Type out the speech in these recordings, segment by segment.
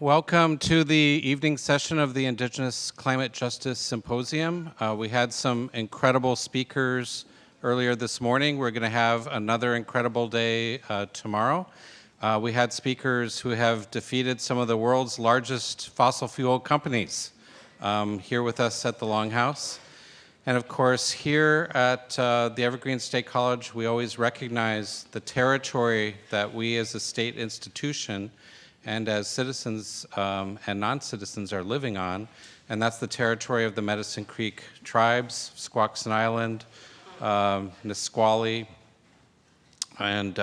Welcome to the evening session of the Indigenous Climate Justice Symposium. We had some incredible speakers earlier this morning. We're going to have another incredible day tomorrow. We had speakers who have defeated some of the world's largest fossil fuel companies here with us at the Longhouse. And of course, here at the Evergreen State College, we always recognize the territory that we as a state institution and as citizens and non-citizens are living on, and that's the territory of the Medicine Creek tribes, Squaxin Island, Nisqually, and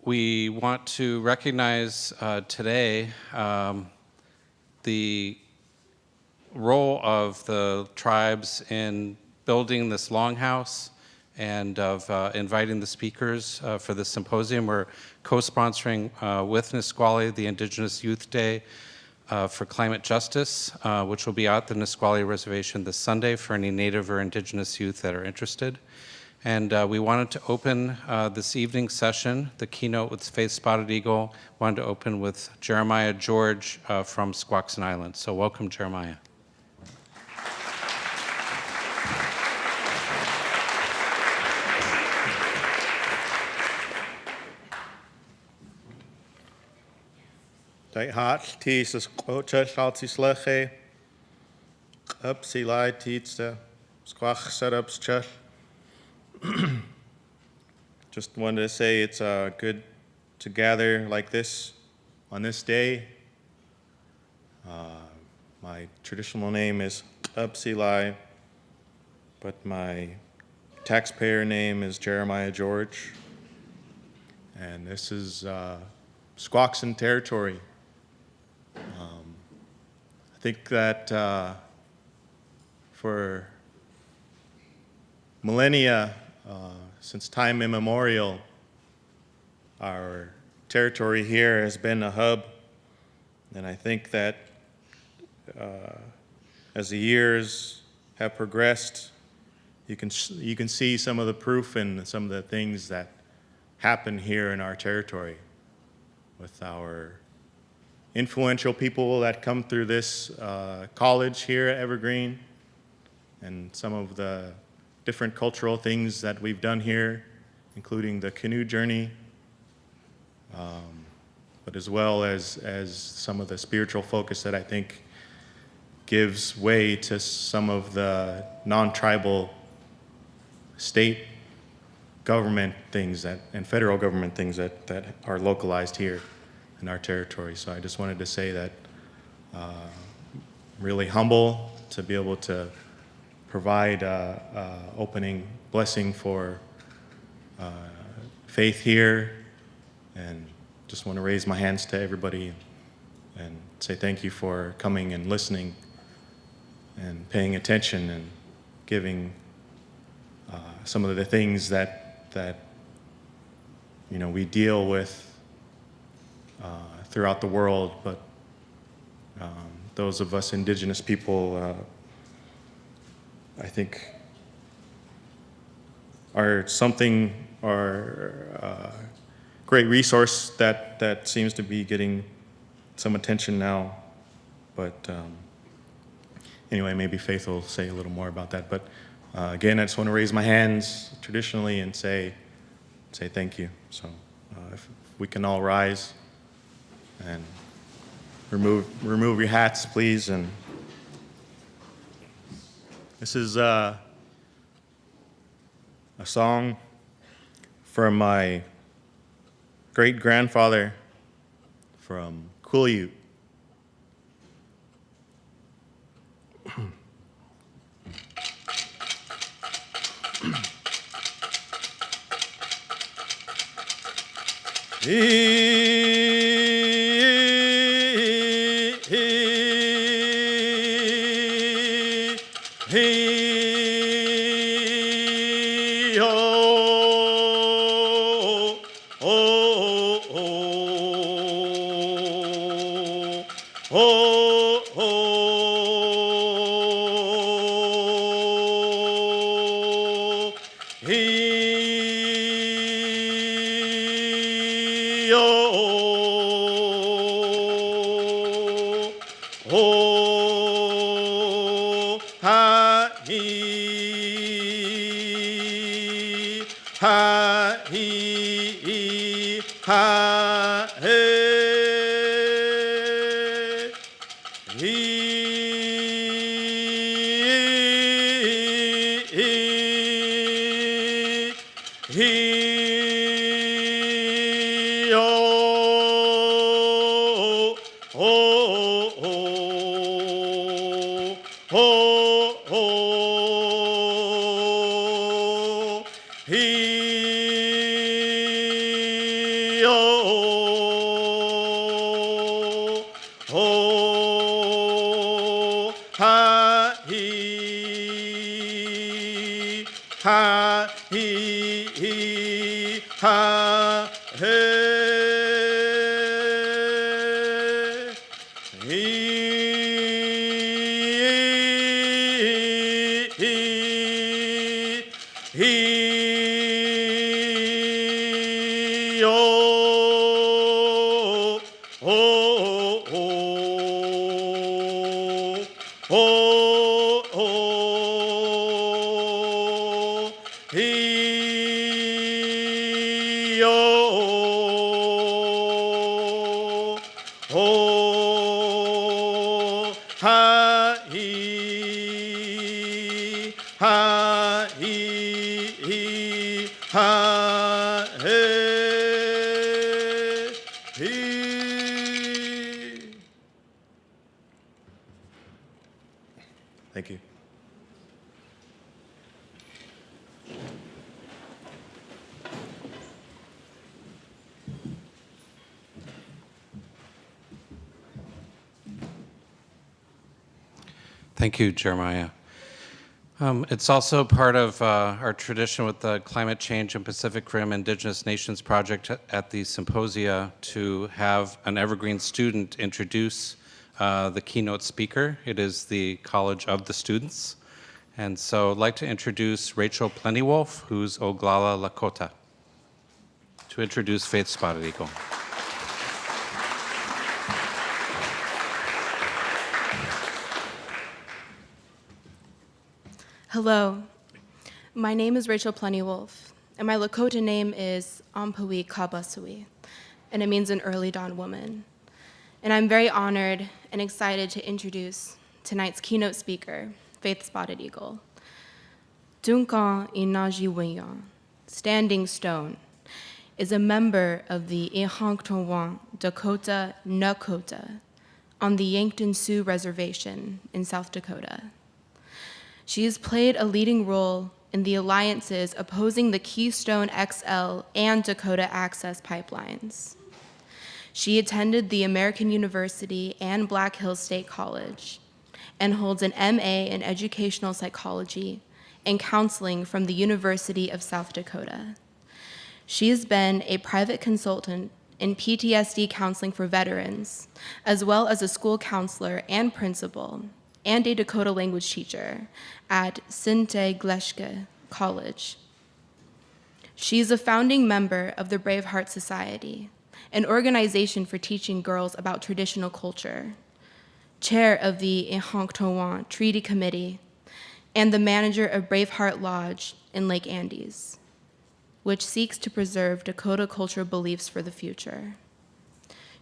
we want to recognize today the role of the tribes in building this longhouse and of inviting the speakers for this symposium. We're co-sponsoring with Nisqually the Indigenous Youth Day for Climate Justice, which will be out the Nisqually Reservation this Sunday for any Native or Indigenous youth that are interested. And we wanted to open this evening session, the keynote with Faith Spotted Eagle, wanted to open with Jeremiah George from Squaxin Island. So welcome, Jeremiah. Dai hat tis quocha saltis leche up si lai titsta squach setups chut. Just wanted to say it's good to gather like this on this day. My traditional name is Upsilai, but my taxpayer name is Jeremiah George. And this is Squaxin territory. I think that for millennia, since time immemorial, our territory here has been a hub, and I think that as the years have progressed, you can see some of the proof in some of the things that happen here in our territory with our influential people that come through this college here at Evergreen, and some of the different cultural things that we've done here, including the canoe journey, but as well as some of the spiritual focus that I think gives way to some of the non-tribal state government things that, and federal government things that are localized here in our territory. So I just wanted to say that I'm really humble to be able to provide opening blessing for faith here, and just want to raise my hands to everybody and say thank you for coming and listening and paying attention and giving some of the things that you know we deal with throughout the world, but those of us indigenous people, I think, are something, or a great resource that seems to be getting some attention now. But anyway, maybe Faith will say a little more about that. But again, I just want to raise my hands traditionally and say thank you. So if we can all rise and remove your hats, please. And this is a song from my great-grandfather from Quileute. ha he ha he he oh oh oh oh oh he oh oh ha he ha he ha he oh oh oh oh oh he oh oh ha he ha he ha he. Thank you. Thank you, Jeremiah. It's also part of our tradition with the Climate Change and Pacific Rim Indigenous Nations Project at the Symposia to have an Evergreen student introduce the keynote speaker. It is the College of the Students. And so I'd like to introduce Rachel Plennywolf, who's Oglala Lakota, to introduce Faith Spotted Eagle. Hello, my name is Rachel Plennywolf, and my Lakota name is Ampui Kabasui, and it means an early dawn woman. And I'm very honored and excited to introduce tonight's keynote speaker, Faith Spotted Eagle. Dunkan Inaji Winyan, Standing Stone, is a member of the Ihanktonwan Dakota Nakota on the Yankton Sioux Reservation in South Dakota. She has played a leading role in the alliances opposing the Keystone XL and Dakota Access pipelines. She attended the American University and Black Hills State College and holds an MA in Educational Psychology and Counseling from the University of South Dakota. She has been a private consultant in PTSD counseling for veterans, as well as a school counselor and principal, and a Dakota language teacher at Sinte Gleshke College. She is a founding member of the Brave Heart Society, an organization for teaching girls about traditional culture, chair of the Ihanktonwan Treaty Committee, and the manager of Brave Heart Lodge in Lake Andes, which seeks to preserve Dakota cultural beliefs for the future.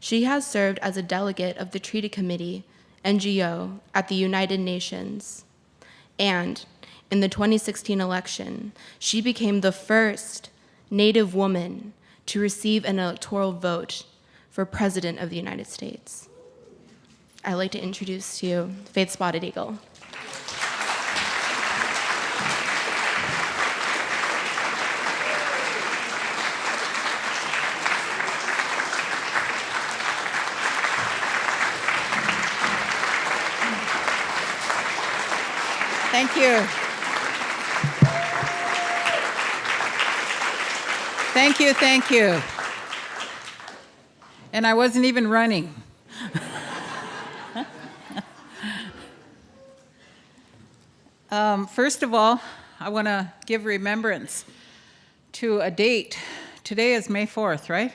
She has served as a delegate of the Treaty Committee NGO at the United Nations, and in the 2016 election, she became the first Native woman to receive an electoral vote for President of the United States. I'd like to introduce to you Faith Spotted Eagle. Thank you. Thank you, thank you. And I wasn't even running. First of all, I want to give remembrance to a date. Today is May 4th, right?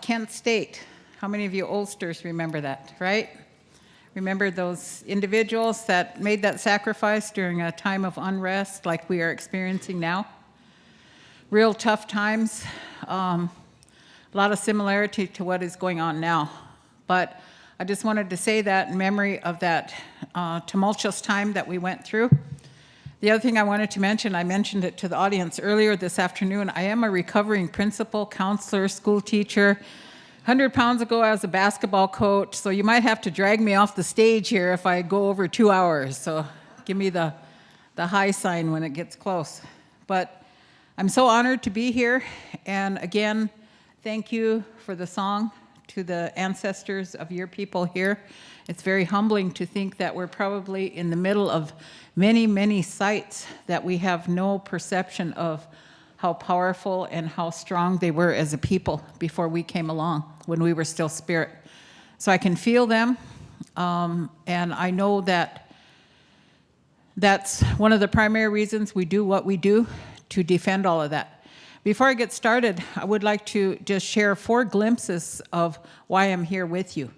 Kent State. How many of you oldsters remember that, right? Remember those individuals that made that sacrifice during a time of unrest like we are experiencing now? real tough times, a lot of similarity to what is going on now. But I just wanted to say that in memory of that tumultuous time that we went through. The other thing I wanted to mention, I mentioned it to the audience earlier this afternoon, I am a recovering principal, counselor, school teacher. 100 pounds ago, I was a basketball coach, so you might have to drag me off the stage here if I go over 2 hours. So give me the high sign when it gets close. But I'm so honored to be here. And again, thank you for the song to the ancestors of your people here. It's very humbling to think that we're probably in the middle of many, many sites that we have no perception of how powerful and how strong they were as a people before we came along, when we were still spirit. So I can feel them, and I know that that's one of the primary reasons we do what we do, to defend all of that. Before I get started, I would like to just share 4 glimpses of why I'm here with you.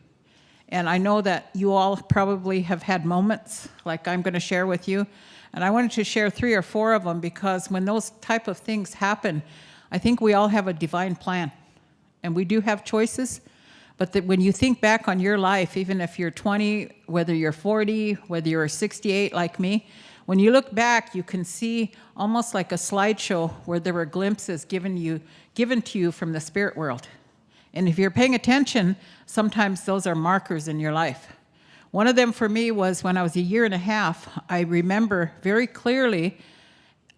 And I know that you all probably have had moments like I'm going to share with you. And I wanted to share 3 or 4 of them because when those type of things happen, I think we all have a divine plan. And we do have choices. But that when you think back on your life, even if you're 20, whether you're 40, whether you're 68 like me, when you look back, you can see almost like a slideshow where there were glimpses given to you from the spirit world. And if you're paying attention, sometimes those are markers in your life. One of them for me was when I was 1.5 years, I remember very clearly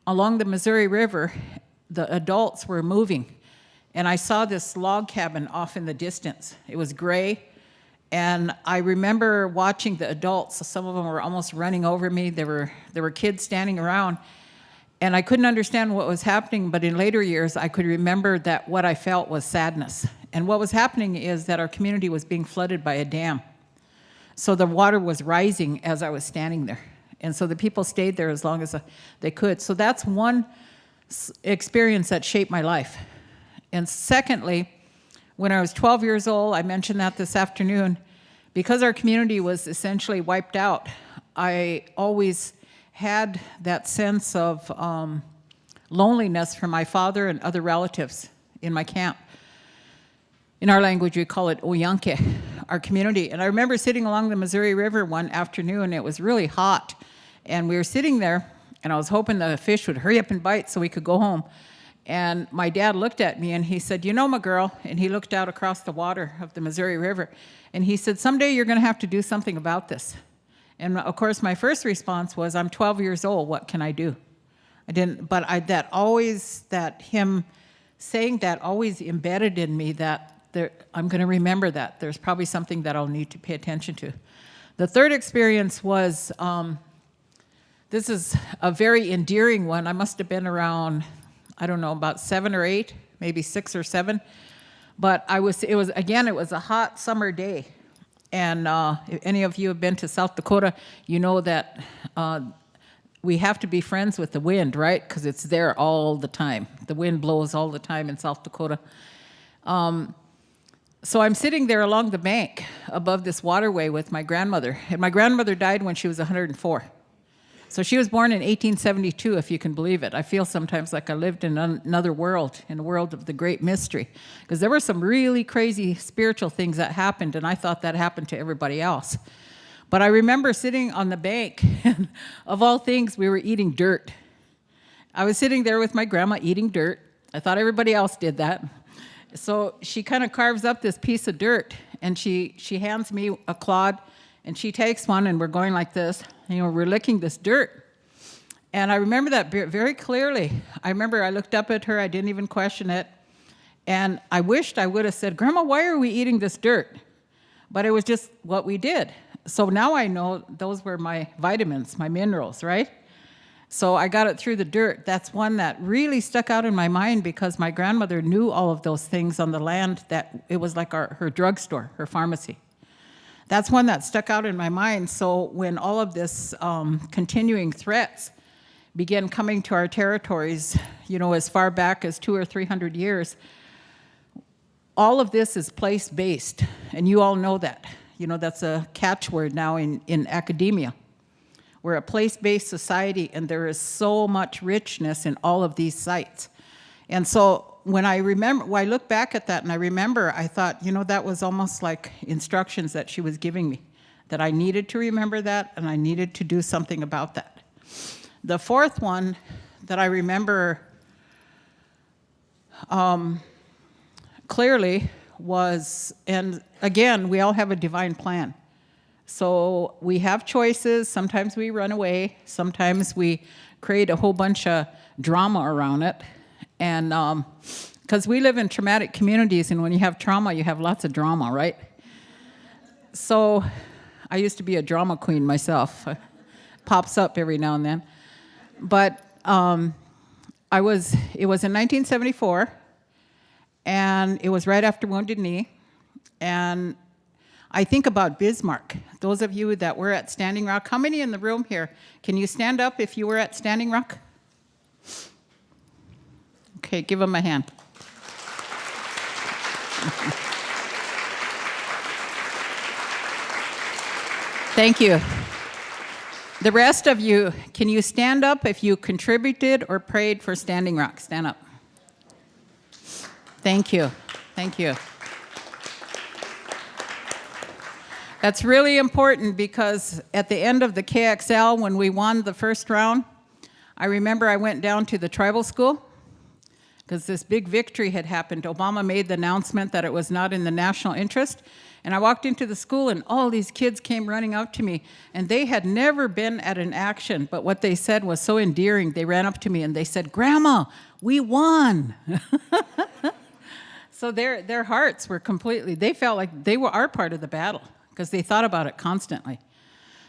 along the Missouri River, the adults were moving. And I saw this log cabin off in the distance. It was gray. And I remember watching the adults. Some of them were almost running over me. There were kids standing around. And I couldn't understand what was happening, but in later years, I could remember that what I felt was sadness. And what was happening is that our community was being flooded by a dam. So the water was rising as I was standing there. And so the people stayed there as long as they could. So that's one experience that shaped my life. And secondly, when I was 12 years old, I mentioned that this afternoon, because our community was essentially wiped out, I always had that sense of loneliness for my father and other relatives in my camp. In our language, we call it Oyanke, our community. And I remember sitting along the Missouri River one afternoon. It was really hot. And we were sitting there, and I was hoping the fish would hurry up and bite so we could go home. And my dad looked at me, and he said, "You know, my girl," and he looked out across the water of the Missouri River, and he said, "Someday you're going to have to do something about this." And of course, my first response was, "I'm 12 years old. What can I do?" I didn't, but him saying that always embedded in me that I'm going to remember that. There's probably something that I'll need to pay attention to. The third experience was, this is a very endearing one. I must have been around, I don't know, about 7 or 8, maybe 6 or 7. But it was a hot summer day. And if any of you have been to South Dakota, you know that we have to be friends with the wind, right? Because it's there all the time. The wind blows all the time in South Dakota. So I'm sitting there along the bank above this waterway with my grandmother. And my grandmother died when she was 104. So she was born in 1872, if you can believe it. I feel sometimes like I lived in another world, in a world of the great mystery. Because there were some really crazy spiritual things that happened, and I thought that happened to everybody else. But I remember sitting on the bank, and of all things, we were eating dirt. I was sitting there with my grandma eating dirt. I thought everybody else did that. So she kind of carves up this piece of dirt, and she hands me a clod, and she takes one, and we're going like this. We're licking this dirt. And I remember that very clearly. I remember I looked up at her. I didn't even question it. And I wished I would have said, "Grandma, why are we eating this dirt?" But it was just what we did. So now I know those were my vitamins, my minerals, right? So I got it through the dirt. That's one that really stuck out in my mind because my grandmother knew all of those things on the land, that it was like her drugstore, her pharmacy. That's one that stuck out in my mind. So when all of this continuing threats began coming to our territories, as far back as 200 or 300 years, all of this is place-based, and you all know that. That's a catchword now in academia. We're a place-based society, and there is so much richness in all of these sites. And so when I look back at that and I remember, I thought, that was almost like instructions that she was giving me, that I needed to remember that and I needed to do something about that. The fourth one that I remember clearly was, and again, we all have a divine plan. So we have choices. Sometimes we run away. Sometimes we create a whole bunch of drama around it. And because we live in traumatic communities, and when you have trauma, you have lots of drama, right? So I used to be a drama queen myself. Pops up every now and then. But it was in 1974, and it was right after Wounded Knee. And I think about Bismarck. Those of you that were at Standing Rock, how many in the room here? Can you stand up if you were at Standing Rock? Okay, give them a hand. Thank you. The rest of you, can you stand up if you contributed or prayed for Standing Rock? Stand up. Thank you. Thank you. That's really important because at the end of the KXL, when we won the first round, I remember I went down to the tribal school because this big victory had happened. Obama made the announcement that it was not in the national interest. And I walked into the school and all these kids came running up to me, and they had never been at an action, but what they said was so endearing. They ran up to me and they said, "Grandma, we won." So their hearts were completely, they felt like they were our part of the battle because they thought about it constantly.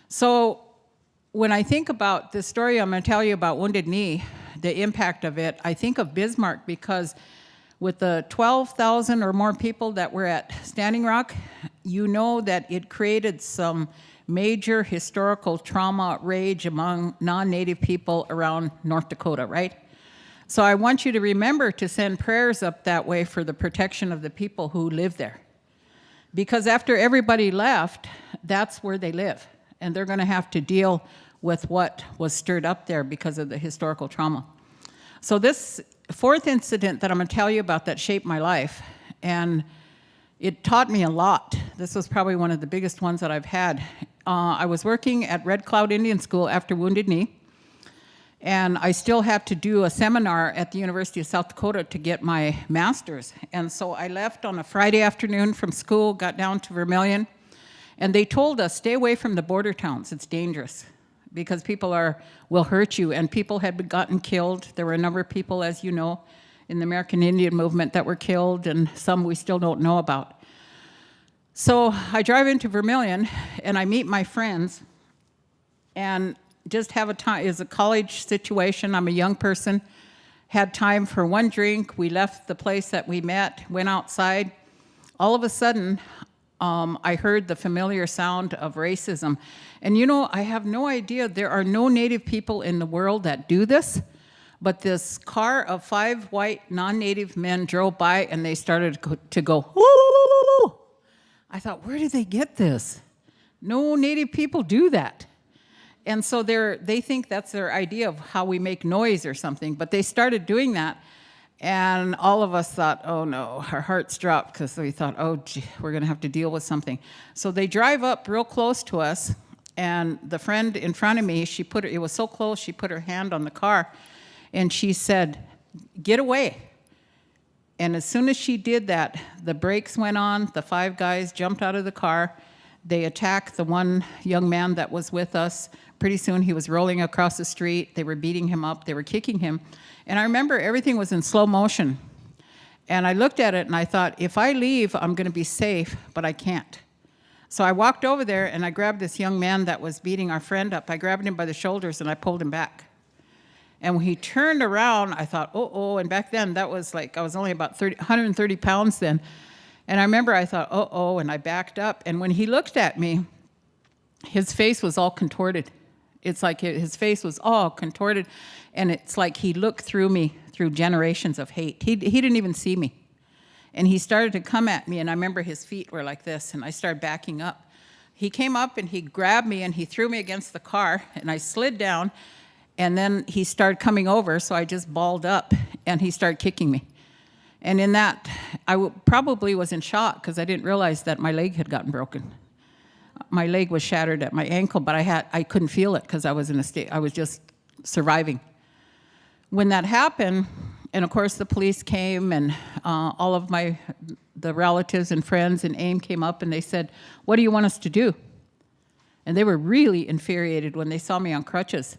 So when I think about this story I'm going to tell you about Wounded Knee, the impact of it, I think of Bismarck because with the 12,000 or more people that were at Standing Rock, you know that it created some major historical trauma rage among non-Native people around North Dakota, right? So I want you to remember to send prayers up that way for the protection of the people who live there. Because after everybody left, that's where they live. And they're going to have to deal with what was stirred up there because of the historical trauma. So this fourth incident that I'm going to tell you about that shaped my life, and it taught me a lot. This was probably one of the biggest ones that I've had. I was working at Red Cloud Indian School after Wounded Knee, and I still had to do a seminar at the University of South Dakota to get my master's. And so I left on a Friday afternoon from school, got down to Vermilion, and they told us, stay away from the border towns, it's dangerous, because people will hurt you, and people had gotten killed. There were a number of people, as you know, in the American Indian movement that were killed, and some we still don't know about. So I drive into Vermilion, and I meet my friends, and just have a time. It's a college situation. I'm a young person. Had time for one drink. We left the place that we met, went outside. All of a sudden, I heard the familiar sound of racism. And you know, I have no idea. There are no Native people in the world that do this. But this car of 5 white non-Native men drove by, and they started to go, woo! I thought, where did they get this? No Native people do that. And so they think that's their idea of how we make noise or something. But they started doing that. And all of us thought, oh no, our hearts dropped because we thought, oh, gee, we're going to have to deal with something. So they drive up real close to us. And the friend in front of me, it was so close, she put her hand on the car. And she said, get away. And as soon as she did that, the brakes went on. The 5 guys jumped out of the car. They attacked the one young man that was with us. Pretty soon he was rolling across the street. They were beating him up. They were kicking him. And I remember everything was in slow motion. And I looked at it and I thought, if I leave, I'm going to be safe, but I can't. So I walked over there and I grabbed this young man that was beating our friend up. I grabbed him by the shoulders and I pulled him back. And when he turned around, I thought, oh, and back then that was like, I was only about 130 pounds then. And I remember I thought, oh, and I backed up. And when he looked at me, his face was all contorted. It's like his face was all contorted, and it's like he looked through me through generations of hate. He didn't even see me. And he started to come at me, and I remember his feet were like this, and I started backing up. He came up, and he grabbed me, and he threw me against the car, and I slid down, and then he started coming over, so I just balled up. and he started kicking me. And in that, probably was in shock because I didn't realize that my leg had gotten broken. My leg was shattered at my ankle, but I couldn't feel it because I was in a state, I was just surviving. When that happened, and of course the police came, and all of the relatives and friends and AIM came up and they said, "What do you want us to do?" And they were really infuriated when they saw me on crutches.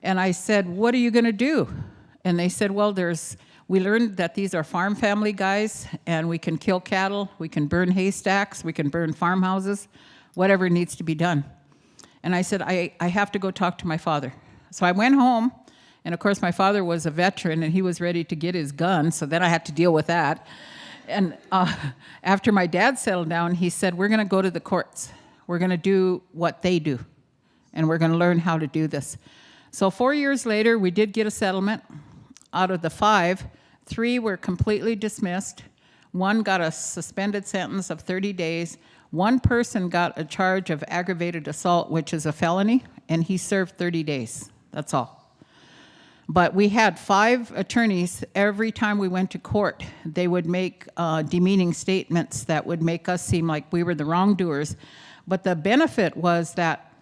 And I said, "What are you going to do?" And they said, "Well, we learned that these are farm family guys, and we can kill cattle, we can burn haystacks, we can burn farmhouses, whatever needs to be done." And I said, I have to go talk to my father. So I went home, and of course my father was a veteran, and he was ready to get his gun, so then I had to deal with that. And after my dad settled down, he said, "We're going to go to the courts. We're going to do what they do, and we're going to learn how to do this." So 4 years later, we did get a settlement. Out of the 5, 3 were completely dismissed. 1 got a suspended sentence of 30 days. 1 person got a charge of aggravated assault, which is a felony, and he served 30 days. That's all. But we had 5 attorneys. Every time we went to court, they would make demeaning statements that would make us seem like we were the wrongdoers. But the benefit was that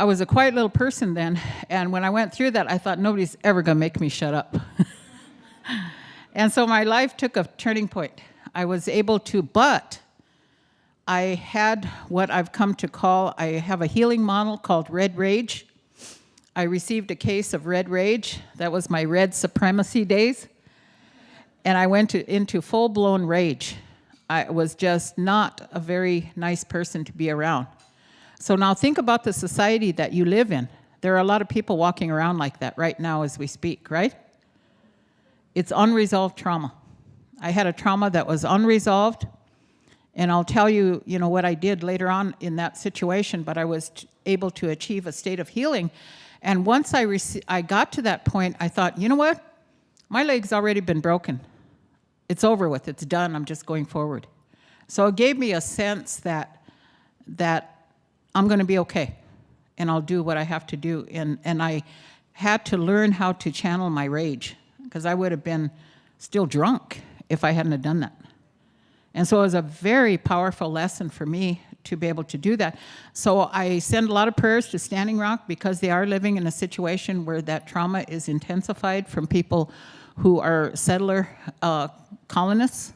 I was a quiet little person then, and when I went through that, I thought nobody's ever going to make me shut up. And so my life took a turning point. I was able to, but I had what I've come to call, I have a healing model called red rage. I received a case of red rage. That was my red supremacy days. And I went into full-blown rage. I was just not a very nice person to be around. So now think about the society that you live in. There are a lot of people walking around like that right now as we speak, right? It's unresolved trauma. I had a trauma that was unresolved, and I'll tell you, what I did later on in that situation, but I was able to achieve a state of healing. And once I got to that point, I thought, you know what? My leg's already been broken. It's over with. It's done. I'm just going forward. So it gave me a sense that I'm going to be okay, and I'll do what I have to do. And I had to learn how to channel my rage, because I would have been still drunk if I hadn't have done that. And so it was a very powerful lesson for me to be able to do that. So I send a lot of prayers to Standing Rock, because they are living in a situation where that trauma is intensified from people who are settler colonists,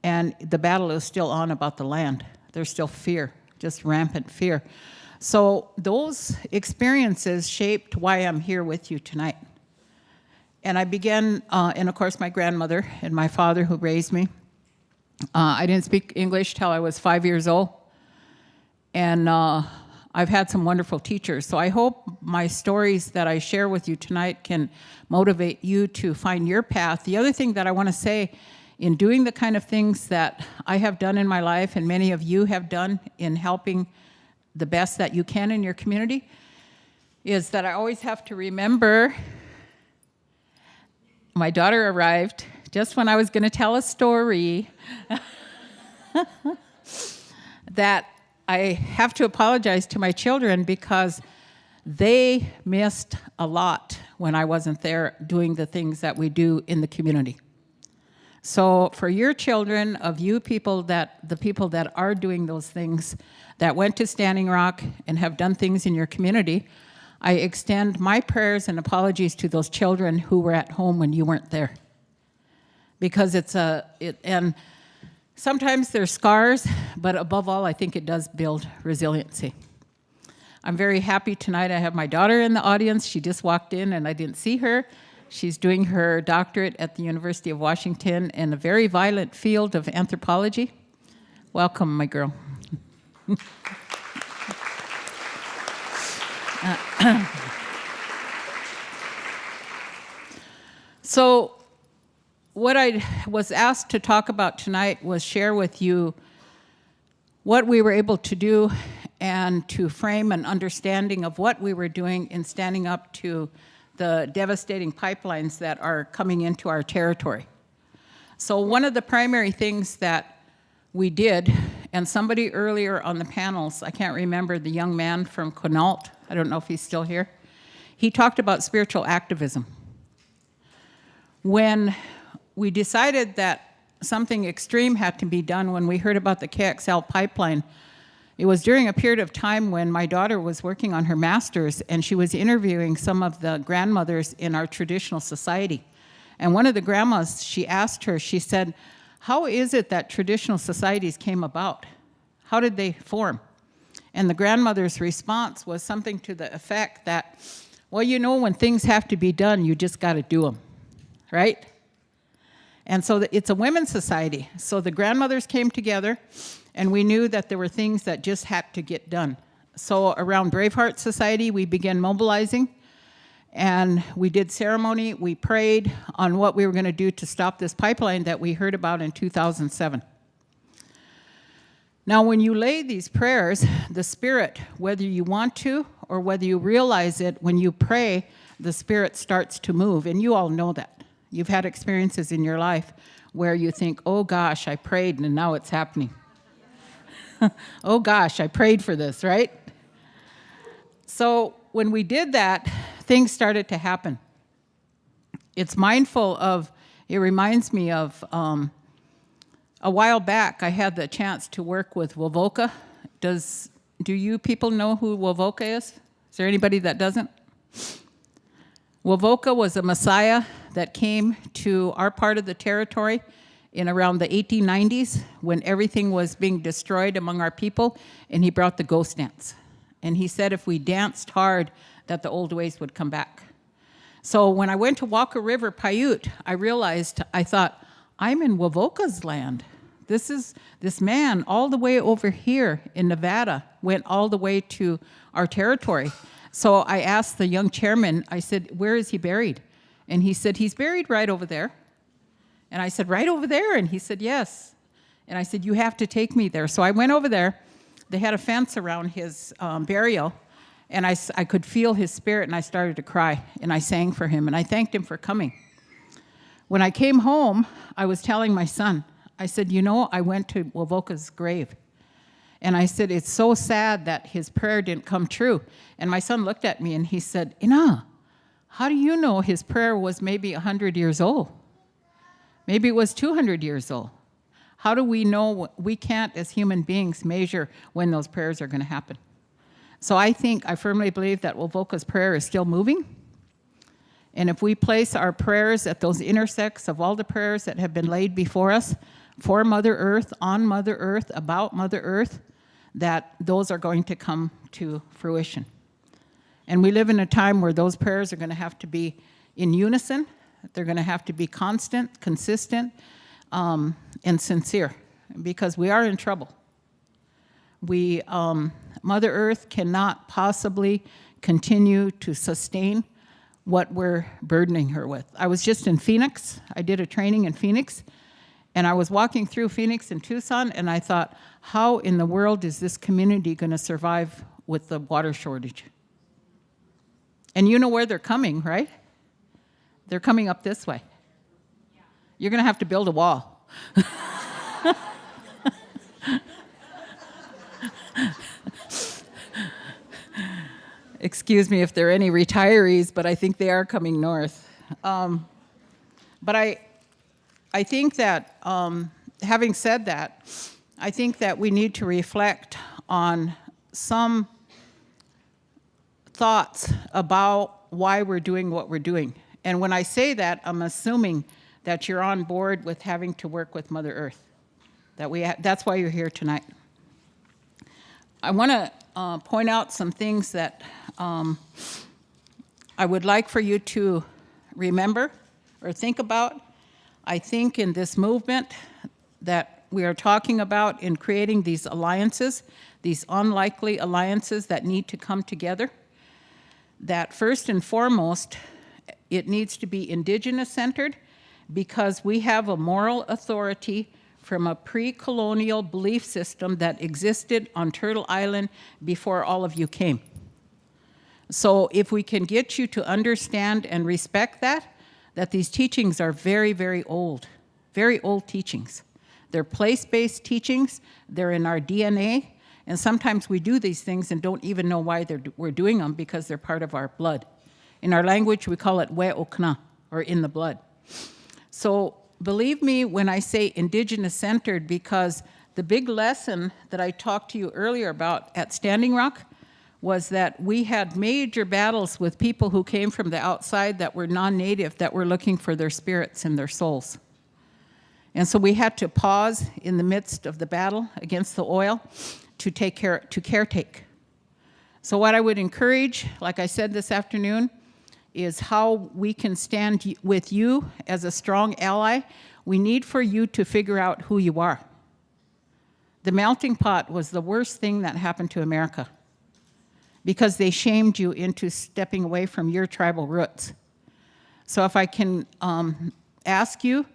and the battle is still on about the land. There's still fear, just rampant fear. So those experiences shaped why I'm here with you tonight. And I began, and of course my grandmother and my father who raised me. I didn't speak English till I was 5 years old. And I've had some wonderful teachers. So I hope my stories that I share with you tonight can motivate you to find your path. The other thing that I want to say, in doing the kind of things that I have done in my life, and many of you have done in helping the best that you can in your community, is that I always have to remember my daughter arrived just when I was going to tell a story that I have to apologize to my children, because they missed a lot when I wasn't there doing the things that we do in the community. So for your children, of you people the people that are doing those things, that went to Standing Rock and have done things in your community, I extend my prayers and apologies to those children who were at home when you weren't there. Because and sometimes there's scars, but above all, I think it does build resiliency. I'm very happy tonight. I have my daughter in the audience. She just walked in and I didn't see her. She's doing her doctorate at the University of Washington in a very violent field of anthropology. Welcome, my girl. So what I was asked to talk about tonight was share with you what we were able to do and to frame an understanding of what we were doing in standing up to the devastating pipelines that are coming into our territory. So one of the primary things that we did, and somebody earlier on the panels, I can't remember, the young man from Keynote, I don't know if he's still here, he talked about spiritual activism. When we decided that something extreme had to be done, when we heard about the KXL pipeline, it was during a period of time when my daughter was working on her master's, and she was interviewing some of the grandmothers in our traditional society. And one of the grandmas, she asked her, she said, how is it that traditional societies came about? How did they form? And the grandmother's response was something to the effect that, well, you know, when things have to be done, you just got to do them, right? And so it's a women's society. So the grandmothers came together, and we knew that there were things that just had to get done. So around Braveheart Society, we began mobilizing, and we did ceremony. We prayed on what we were going to do to stop this pipeline that we heard about in 2007. Now, when you lay these prayers, the Spirit, whether you want to or whether you realize it, when you pray, the Spirit starts to move, and you all know that. You've had experiences in your life where you think, oh gosh, I prayed and now it's happening. Oh gosh, I prayed for this, right? So when we did that, things started to happen. It's mindful of, it reminds me of a while back, I had the chance to work with Wovoka. Do you people know who Wovoka is? Is there anybody that doesn't? Wovoka was a Messiah that came to our part of the territory in around the 1890s when everything was being destroyed among our people, and he brought the ghost dance. And he said if we danced hard, that the old ways would come back. So when I went to Walker River, Paiute, I realized, I thought, I'm in Wovoka's land. This man all the way over here in Nevada went all the way to our territory. So I asked the young chairman, I said, where is he buried? And he said, he's buried right over there. And I said, right over there? And he said, yes. And I said, you have to take me there. So I went over there. They had a fence around his burial, and I could feel his spirit, and I started to cry, and I sang for him, and I thanked him for coming. When I came home, I was telling my son, I said, you know, I went to Wovoka's grave. And I said, it's so sad that his prayer didn't come true. And my son looked at me and he said, Ina, how do you know his prayer was maybe 100 years old? Maybe it was 200 years old. How do we know? We can't, as human beings, measure when those prayers are going to happen. So I firmly believe that Wovoka's prayer is still moving. And if we place our prayers at those intersects of all the prayers that have been laid before us, for Mother Earth, on Mother Earth, about Mother Earth, that those are going to come to fruition. And we live in a time where those prayers are going to have to be in unison. They're going to have to be constant, consistent, and sincere, because we are in trouble. Mother Earth cannot possibly continue to sustain what we're burdening her with. I was just in Phoenix. I did a training in Phoenix. And I was walking through Phoenix and Tucson, and I thought, how in the world is this community going to survive with the water shortage? And you know where they're coming, right? They're coming up this way. You're going to have to build a wall. Excuse me if there are any retirees, but I think they are coming north. But I think that, having said that, I think that we need to reflect on some thoughts about why we're doing what we're doing. And when I say that, I'm assuming that you're on board with having to work with Mother Earth. That's why you're here tonight. I want to point out some things that I would like for you to remember or think about. I think in this movement that we are talking about in creating these alliances, these unlikely alliances that need to come together, that first and foremost, it needs to be Indigenous centered, because we have a moral authority from a pre-colonial belief system that existed on Turtle Island before all of you came. So if we can get you to understand and respect that these teachings are very, very old teachings. They're place-based teachings, they're in our DNA, and sometimes we do these things and don't even know why we're doing them, because they're part of our blood. In our language, we call it we okna, or in the blood. So believe me when I say Indigenous Centered, because the big lesson that I talked to you earlier about at Standing Rock was that we had major battles with people who came from the outside that were non-native, that were looking for their spirits and their souls. And so we had to pause in the midst of the battle against the oil to caretake. So what I would encourage, like I said this afternoon, is how we can stand with you as a strong ally. We need for you to figure out who you are. The melting pot was the worst thing that happened to America because they shamed you into stepping away from your tribal roots. So if I can ask you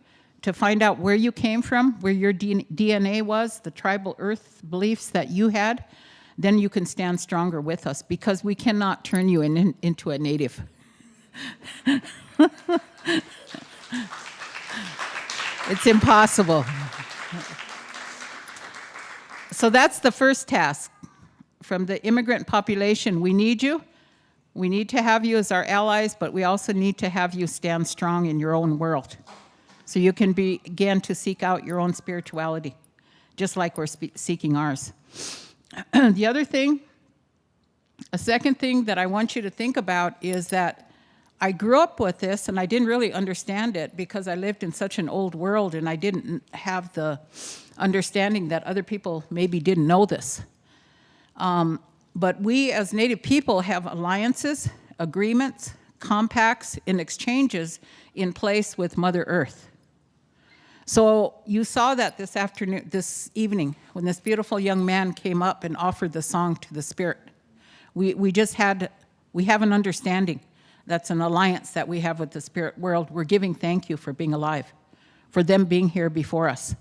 to find out where you came from, where your DNA was, the tribal earth beliefs that you had, then you can stand stronger with us, because we cannot turn you into a native. It's impossible. So that's the first task. From the immigrant population, we need you. We need to have you as our allies, but we also need to have you stand strong in your own world, so you can begin to seek out your own spirituality, just like we're seeking ours. The other thing, a second thing that I want you to think about is that I grew up with this and I didn't really understand it because I lived in such an old world and I didn't have the understanding that other people maybe didn't know this. But we as Native people have alliances, agreements, compacts, and exchanges in place with Mother Earth. So you saw that this evening, when this beautiful young man came up and offered the song to the Spirit. We have an understanding. That's an alliance that we have with the spirit world. We're giving thank you for being alive, for them being here before us.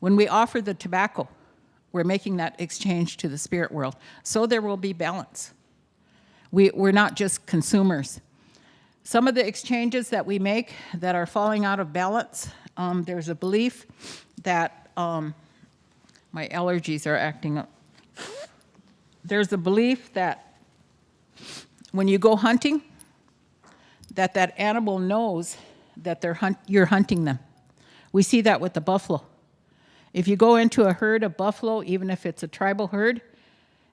When we offer the tobacco, we're making that exchange to the spirit world. So there will be balance. We're not just consumers. Some of the exchanges that we make that are falling out of balance, there's a belief that, my allergies are acting up. There's a belief that when you go hunting, that animal knows that you're hunting them. We see that with the buffalo. If you go into a herd of buffalo, even if it's a tribal herd,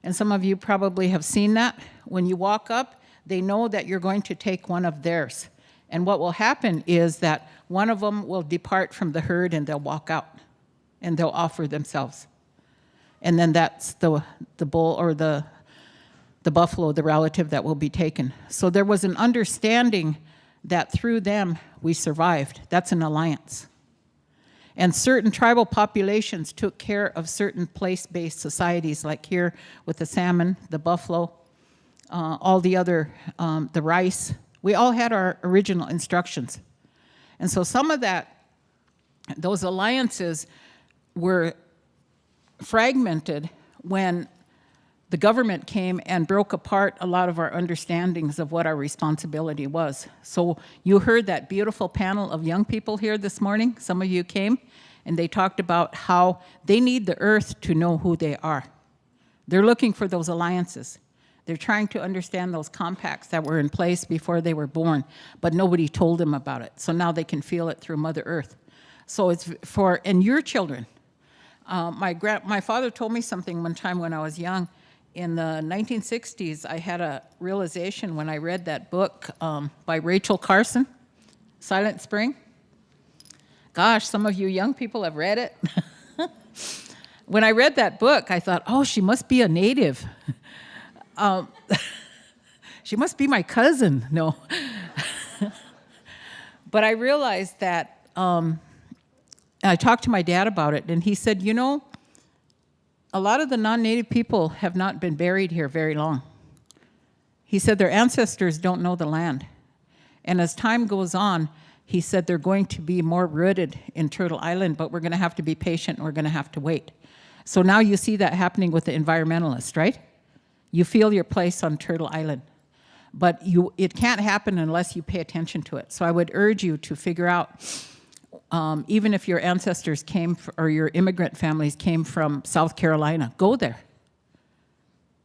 and some of you probably have seen that, when you walk up, they know that you're going to take one of theirs. And what will happen is that one of them will depart from the herd and they'll walk out and they'll offer themselves. And then that's the bull or the buffalo, the relative that will be taken. So there was an understanding that through them we survived. That's an alliance. And certain tribal populations took care of certain place-based societies, like here with the salmon, the buffalo, all the other, the rice. We all had our original instructions. And so some of those alliances were fragmented when the government came and broke apart a lot of our understandings of what our responsibility was. So you heard that beautiful panel of young people here this morning. Some of you came, and they talked about how they need the earth to know who they are. They're looking for those alliances. They're trying to understand those compacts that were in place before they were born, but nobody told them about it. So now they can feel it through Mother Earth. So it's and your children. My father told me something one time when I was young. In the 1960s, I had a realization when I read that book by Rachel Carson, Silent Spring. Gosh, some of you young people have read it. When I read that book, I thought, oh, she must be a native. She must be my cousin. No. But I realized that, I talked to my dad about it, and he said, you know, a lot of the non-native people have not been buried here very long. He said their ancestors don't know the land. And as time goes on, he said they're going to be more rooted in Turtle Island, but we're going to have to be patient and we're going to have to wait. So now you see that happening with the environmentalists, right? You feel your place on Turtle Island. But it can't happen unless you pay attention to it. So I would urge you to figure out, even if your ancestors or your immigrant families came from South Carolina, go there.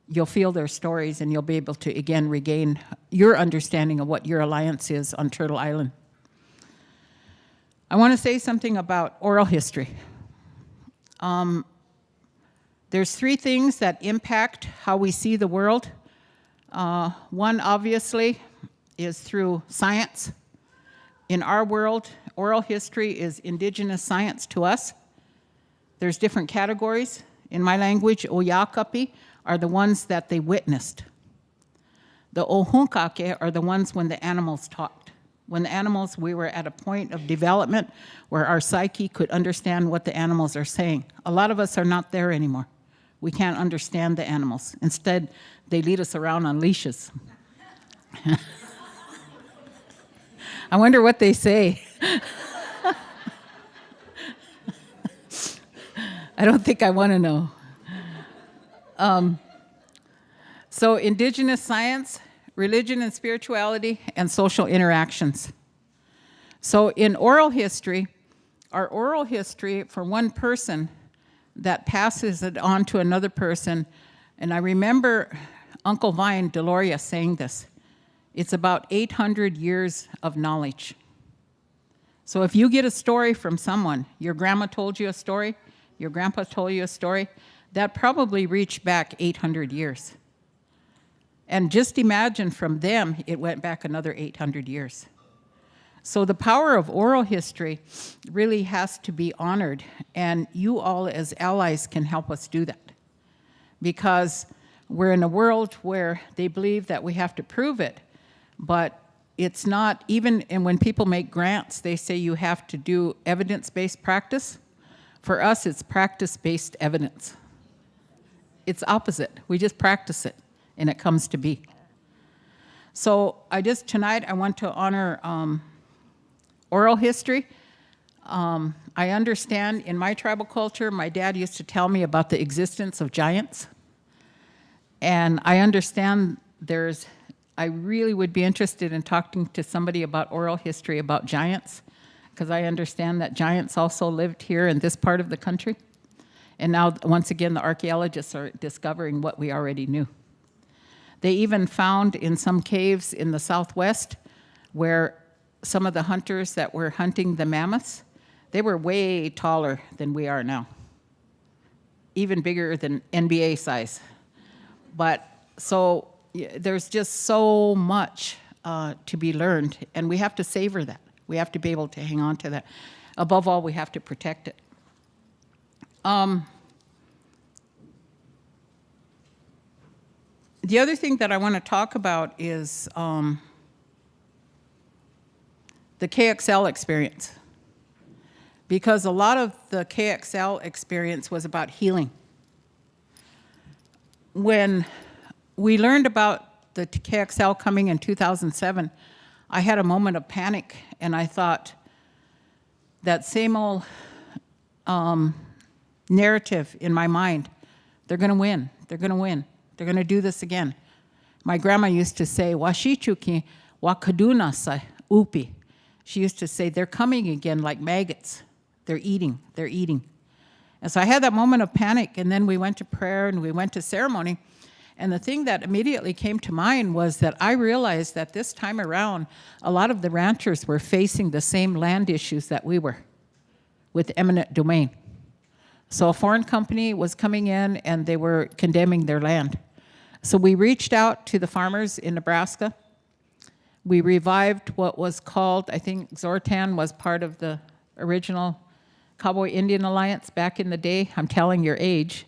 You'll feel their stories and you'll be able to, again, regain your understanding of what your alliance is on Turtle Island. I want to say something about oral history. There's three things that impact how we see the world. One, obviously, is through science. In our world, oral history is indigenous science to us. There's different categories. In my language, oyakapi are the ones that they witnessed. The ohunkake are the ones when the animals talked. When the animals, we were at a point of development where our psyche could understand what the animals are saying. A lot of us are not there anymore. We can't understand the animals. Instead, they lead us around on leashes. I wonder what they say. I don't think I want to know. So indigenous science, religion and spirituality, and social interactions. So in oral history, our oral history for one person that passes it on to another person, and I remember Uncle Vine Deloria saying this, it's about 800 years of knowledge. So if you get a story from someone, your grandma told you a story, your grandpa told you a story, that probably reached back 800 years. And just imagine from them, it went back another 800 years. So the power of oral history really has to be honored, and you all as allies can help us do that. Because we're in a world where they believe that we have to prove it, but it's not, even and when people make grants, they say you have to do evidence-based practice. For us, it's practice-based evidence. It's opposite. We just practice it, and it comes to be. So tonight I want to honor oral history. I understand in my tribal culture, my dad used to tell me about the existence of giants. And I understand I really would be interested in talking to somebody about oral history about giants, because I understand that giants also lived here in this part of the country. And now, once again, the archaeologists are discovering what we already knew. They even found in some caves in the Southwest where some of the hunters that were hunting the mammoths, they were way taller than we are now, even bigger than NBA size. But so there's just so much to be learned, and we have to savor that. We have to be able to hang on to that. Above all, we have to protect it. The other thing that I want to talk about is the KXL experience. Because a lot of the KXL experience was about healing. When we learned about the KXL coming in 2007, I had a moment of panic, and I thought, that same old narrative in my mind, they're going to win, they're going to win, they're going to do this again. My grandma used to say, Washichuki wakaduna sa upi. She used to say, they're coming again like maggots. They're eating, they're eating. And so I had that moment of panic, and then we went to prayer and we went to ceremony. And the thing that immediately came to mind was that I realized that this time around, a lot of the ranchers were facing the same land issues that we were with eminent domain. So a foreign company was coming in and they were condemning their land. So we reached out to the farmers in Nebraska. We revived what was called, I think Zortan was part of the original Cowboy Indian Alliance back in the day. I'm telling your age.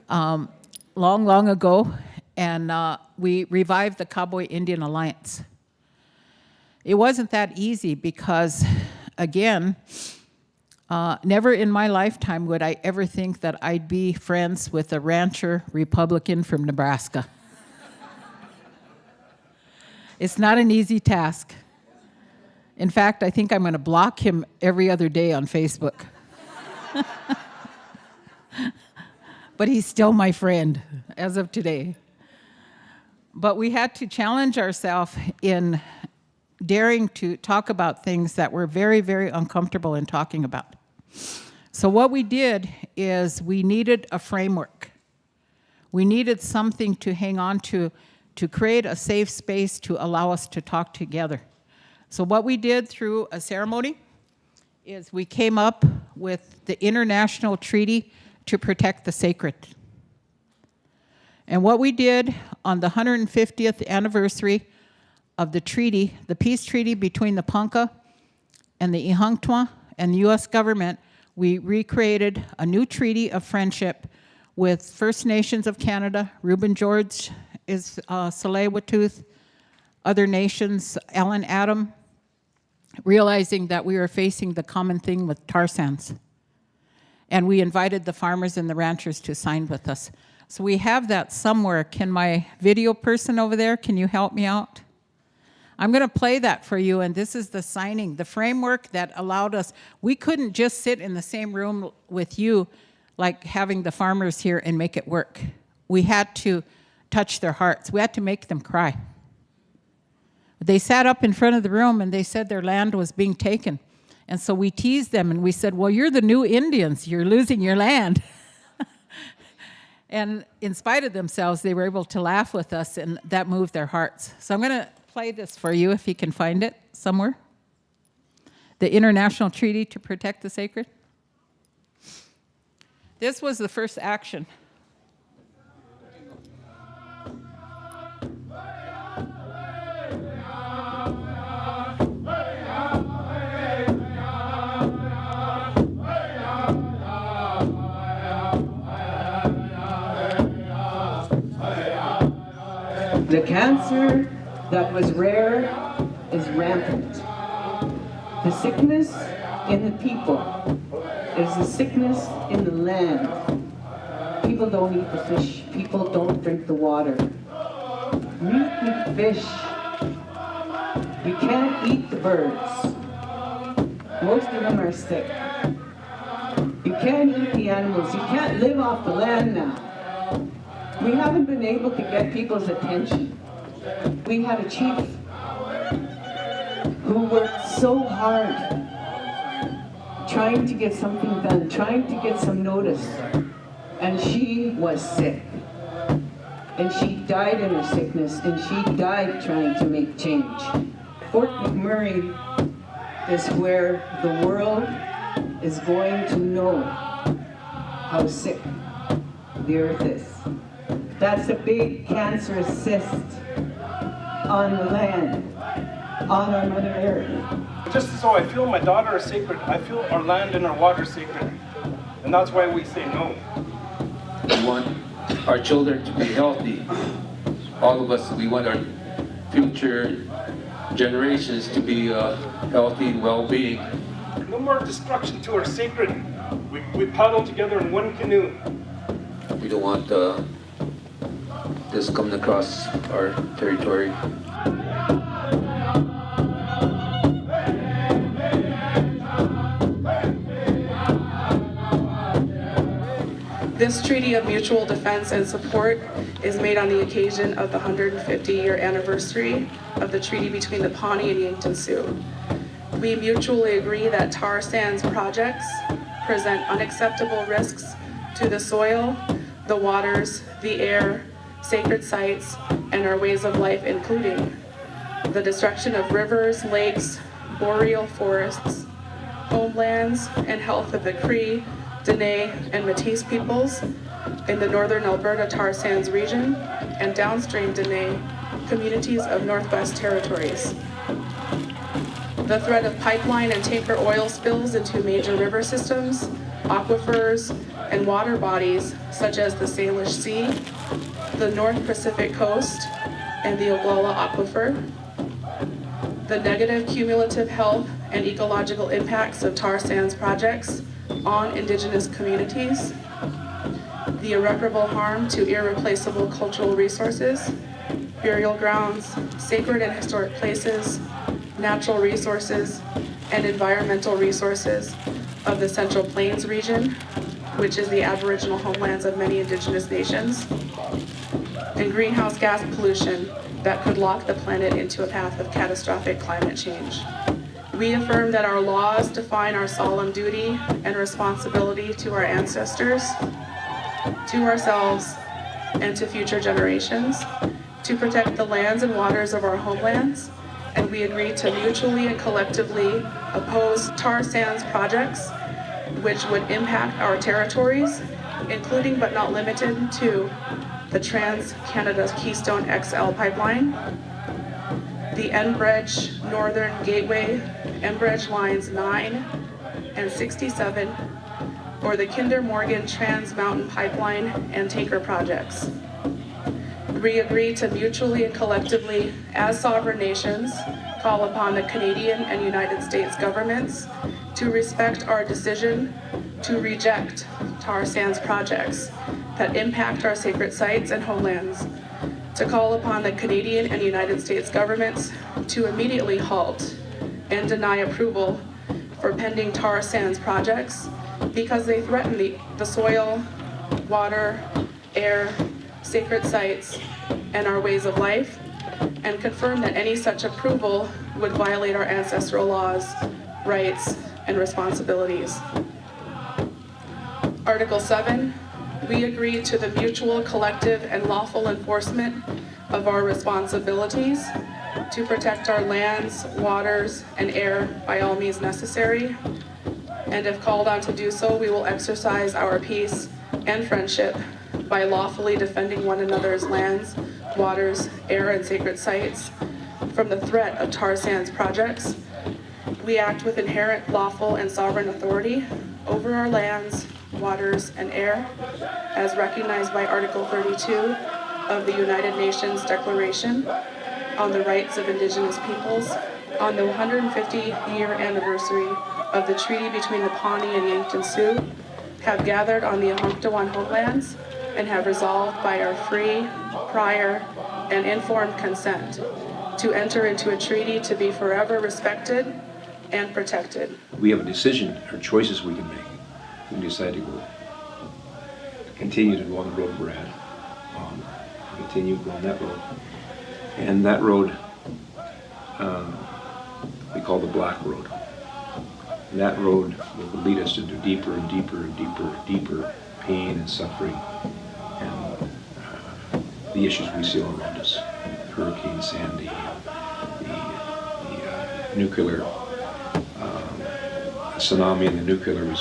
Long ago, and we revived the Cowboy Indian Alliance. It wasn't that easy because, again, never in my lifetime would I ever think that I'd be friends with a rancher Republican from Nebraska. It's not an easy task. In fact, I think I'm going to block him every other day on Facebook. But he's still my friend as of today. But we had to challenge ourselves in daring to talk about things that we're very, very uncomfortable in talking about. So what we did is we needed a framework. We needed something to hang on to create a safe space to allow us to talk together. So what we did through a ceremony is we came up with the International Treaty to Protect the Sacred. And what we did on the 150th anniversary of the treaty, the peace treaty between the Ponca and the Ihanktua and the U.S. government, we recreated a new treaty of friendship with First Nations of Canada. Reuben George is Tsleil-Waututh, other nations, Ellen Adam, realizing that we were facing the common thing with tar sands. And we invited the farmers and the ranchers to sign with us. So we have that somewhere. Can my video person over there, can you help me out? I'm going to play that for you, and this is the signing, the framework that allowed us. We couldn't just sit in the same room with you like having the farmers here and make it work. We had to touch their hearts. We had to make them cry. They sat up in front of the room and they said their land was being taken. And so we teased them and we said, well, you're the new Indians. You're losing your land. And in spite of themselves, they were able to laugh with us, and that moved their hearts. So I'm going to play this for you if you can find it somewhere. The International Treaty to Protect the Sacred. This was the first action. The cancer that was rare is rampant. The sickness in the people is the sickness in the land. People don't eat the fish. People don't drink the water. Meat and fish. You can't eat the birds. Most of them are sick. You can't eat the animals. You can't live off the land now. We haven't been able to get people's attention. We had a chief who worked so hard trying to get something done, trying to get some notice, and she was sick. And she died in her sickness, and she died trying to make change. Fort McMurray is where the world is going to know how sick the earth is. That's a big cancerous cyst on the land, on our Mother Earth. Just so I feel my daughter is sacred, I feel our land and our water sacred. And that's why we say no. We want our children to be healthy. All of us, we want our future generations to be healthy and well-being. No more destruction to our sacred. We paddle together in one canoe. We don't want this coming across our territory. This treaty of mutual defense and support is made on the occasion of the 150-year anniversary of the treaty between the Pawnee and Yankton Sioux. We mutually agree that tar sands projects present unacceptable risks to the soil, the waters, the air, sacred sites, and our ways of life, including the destruction of rivers, lakes, boreal forests, homelands, and health of the Cree, Dene, and Métis peoples in the northern Alberta tar sands region and downstream Dene communities of Northwest Territories. The threat of pipeline and tanker oil spills into major river systems, aquifers, and water bodies such as the Salish Sea, the North Pacific Coast, and the Oglala Aquifer. The negative cumulative health and ecological impacts of tar sands projects on Indigenous communities, the irreparable harm to irreplaceable cultural resources, burial grounds, sacred and historic places, natural resources, and environmental resources of the Central Plains region, which is the Aboriginal homelands of many Indigenous nations, and greenhouse gas pollution that could lock the planet into a path of catastrophic climate change. We affirm that our laws define our solemn duty and responsibility to our ancestors, to ourselves, and to future generations to protect the lands and waters of our homelands and we agree to mutually and collectively oppose tar sands projects which would impact our territories, including but not limited to the Trans-Canada Keystone XL pipeline, the Enbridge Northern Gateway, Enbridge Lines 9 and 67, or the Kinder Morgan Trans Mountain Pipeline and Tanker projects. We agree to mutually and collectively, as sovereign nations, call upon the Canadian and United States governments to respect our decision to reject tar sands projects that impact our sacred sites and homelands, to call upon the Canadian and United States governments to immediately halt and deny approval for pending tar sands projects because they threaten the soil, water, air, sacred sites, and our ways of life, and confirm that any such approval would violate our ancestral laws, rights, and responsibilities. Article 7, we agree to the mutual, collective, and lawful enforcement of our responsibilities to protect our lands, waters, and air by all means necessary. And if called on to do so, we will exercise our peace and friendship by lawfully defending one another's lands, waters, air, and sacred sites from the threat of tar sands projects. We act with inherent lawful and sovereign authority over our lands, waters, and air, as recognized by Article 32 of the United Nations Declaration on the Rights of Indigenous Peoples on the 150-year anniversary of the treaty between the Pawnee and Yankton Sioux, have gathered on the Ahunktawan homelands and have resolved by our free, prior, and informed consent to enter into a treaty to be forever respected and protected. We have a decision or choices we can make. We can decide to continue to go on the road we're at, continue to go on that road. And that road we call the Black Road. And that road will lead us into deeper and deeper and deeper pain and suffering and the issues we see all around us. Hurricane Sandy, the nuclear tsunami and the nuclear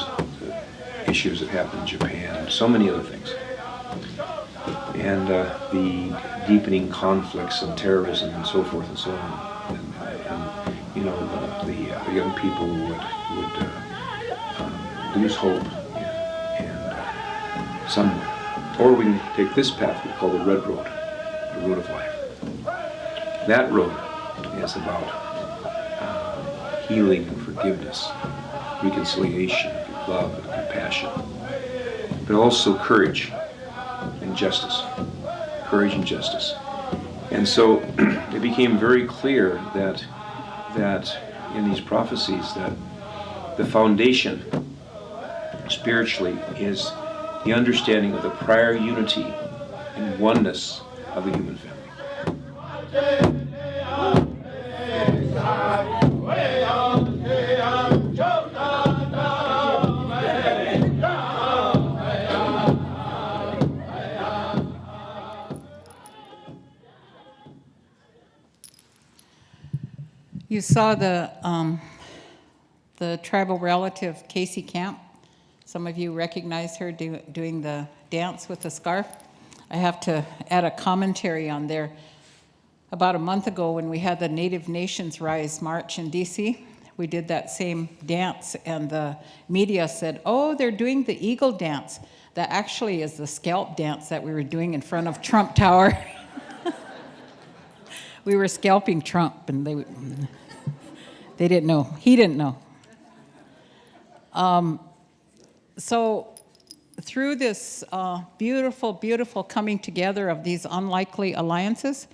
issues that happened in Japan, and so many other things. And the deepening conflicts and terrorism and so forth and so on. And you know, the young people would lose hope and some. Or we can take this path we call the Red Road, the road of life. That road is about healing and forgiveness, reconciliation, love and compassion, but also courage and justice. Courage and justice. And so it became very clear that in these prophecies that the foundation spiritually is the understanding of the prior unity and oneness of the human family. You saw the tribal relative, Casey Camp. Some of you recognize her doing the dance with the scarf. I have to add a commentary on there. About a month ago when we had the Native Nations Rise March in DC, we did that same dance and the media said, oh, they're doing the eagle dance. That actually is the scalp dance that we were doing in front of Trump Tower. We were scalping Trump and they didn't know. He didn't know. So through this beautiful, beautiful coming together of these unlikely alliances,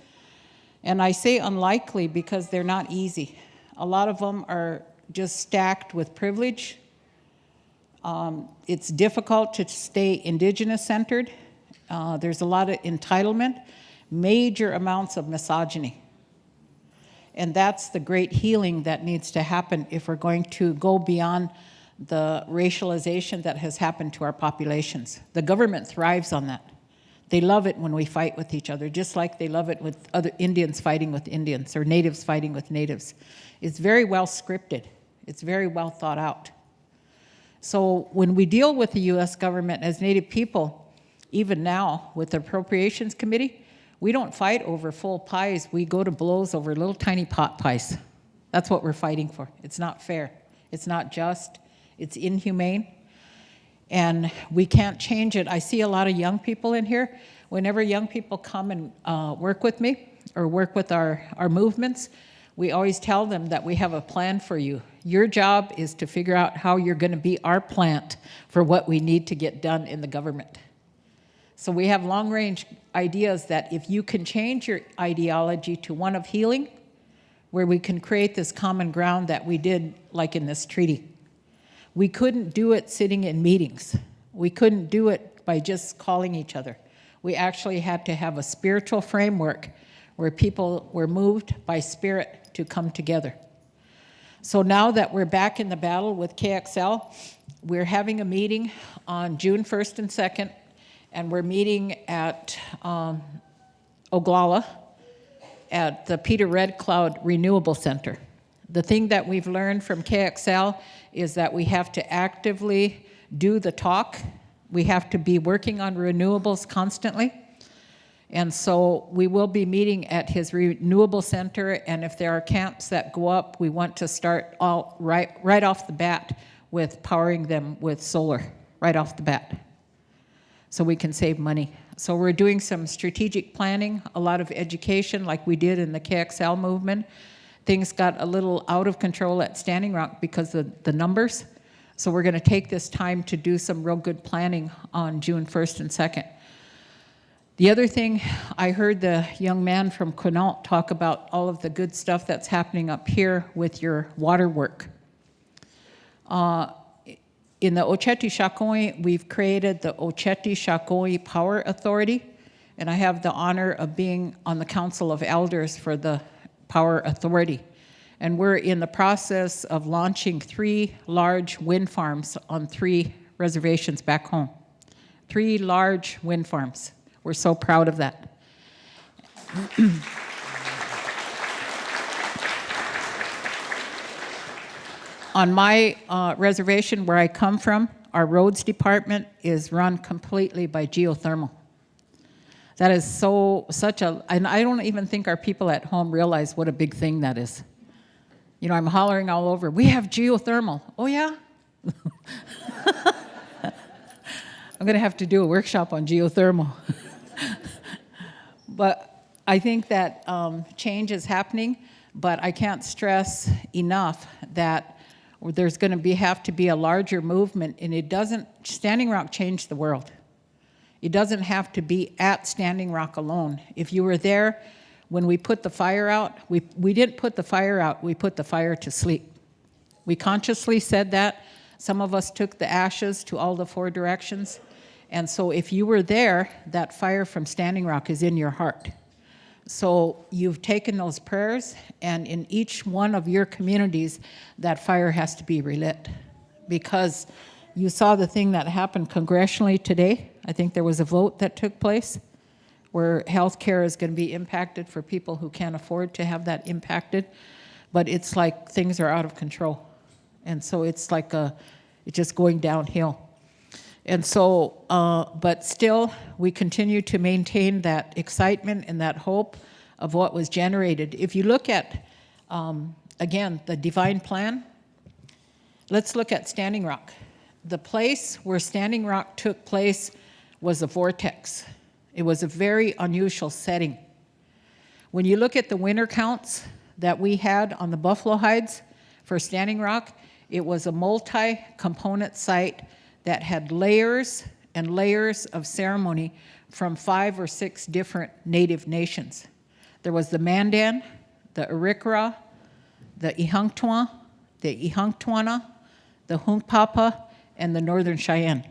and I say unlikely because they're not easy. A lot of them are just stacked with privilege. It's difficult to stay Indigenous centered. There's a lot of entitlement, major amounts of misogyny. And that's the great healing that needs to happen if we're going to go beyond the racialization that has happened to our populations. The government thrives on that. They love it when we fight with each other, just like they love it with other Indians fighting with Indians or natives fighting with natives. It's very well scripted. It's very well thought out. So when we deal with the U.S. government as Native people, even now with the Appropriations Committee, we don't fight over full pies. We go to blows over little tiny pot pies. That's what we're fighting for. It's not fair. It's not just. It's inhumane. And we can't change it. I see a lot of young people in here. Whenever young people come and work with me or work with our movements, we always tell them that we have a plan for you. Your job is to figure out how you're going to be our plant for what we need to get done in the government. So we have long-range ideas that if you can change your ideology to one of healing, where we can create this common ground that we did like in this treaty. We couldn't do it sitting in meetings. We couldn't do it by just calling each other. We actually had to have a spiritual framework where people were moved by spirit to come together. So now that we're back in the battle with KXL, we're having a meeting on June 1st and 2nd, and we're meeting at Oglala at the Peter Red Cloud Renewable Center. The thing that we've learned from KXL is that we have to actively do the talk. We have to be working on renewables constantly. And so we will be meeting at his renewable center, and if there are camps that go up, we want to start right off the bat with powering them with solar, right off the bat, so we can save money. So we're doing some strategic planning, a lot of education like we did in the KXL movement. Things got a little out of control at Standing Rock because of the numbers. So we're going to take this time to do some real good planning on June 1st and 2nd. The other thing, I heard the young man from Keynote talk about all of the good stuff that's happening up here with your water work. In the Oceti-Sakowin, we've created the Oceti-Sakowin Power Authority, and I have the honor of being on the Council of Elders for the Power Authority. And we're in the process of launching 3 large wind farms on 3 reservations back home. 3 large wind farms. We're so proud of that. On my reservation where I come from, our roads department is run completely by geothermal. That is and I don't even think our people at home realize what a big thing that is. You know, I'm hollering all over, we have geothermal. Oh yeah? I'm gonna have to do a workshop on geothermal. But I think that change is happening, but I can't stress enough that there's going to have to be a larger movement, and it doesn't, Standing Rock changed the world. It doesn't have to be at Standing Rock alone. If you were there when we put the fire out, we didn't put the fire out, we put the fire to sleep. We consciously said that. Some of us took the ashes to all the 4 directions. And so if you were there, that fire from Standing Rock is in your heart. So you've taken those prayers, and in each one of your communities, that fire has to be relit. Because you saw the thing that happened congressionally today. I think there was a vote that took place where health care is going to be impacted for people who can't afford to have that impacted. But it's like things are out of control. And so it's like it's just going downhill. And so, but still, we continue to maintain that excitement and that hope of what was generated. If you look at, again, the divine plan, let's look at Standing Rock. The place where Standing Rock took place was a vortex. It was a very unusual setting. When you look at the winter counts that we had on the buffalo hides for Standing Rock, it was a multi-component site that had layers and layers of ceremony from 5 or 6 different native nations. There was the Mandan, the Arikara, the Ihanktuan, the Ihanktuana, the Hunkpapa, and the Northern Cheyenne.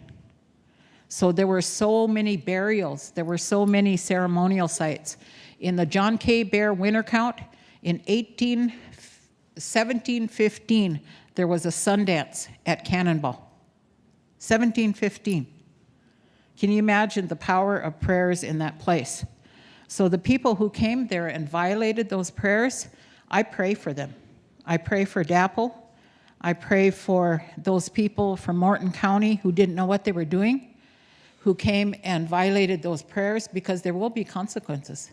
So there were so many burials, there were so many ceremonial sites. In the John K. Bear winter count, in 1715, there was a Sundance at Cannonball. 1715. Can you imagine the power of prayers in that place? So the people who came there and violated those prayers, I pray for them. I pray for DAPL. I pray for those people from Morton County who didn't know what they were doing, who came and violated those prayers, because there will be consequences.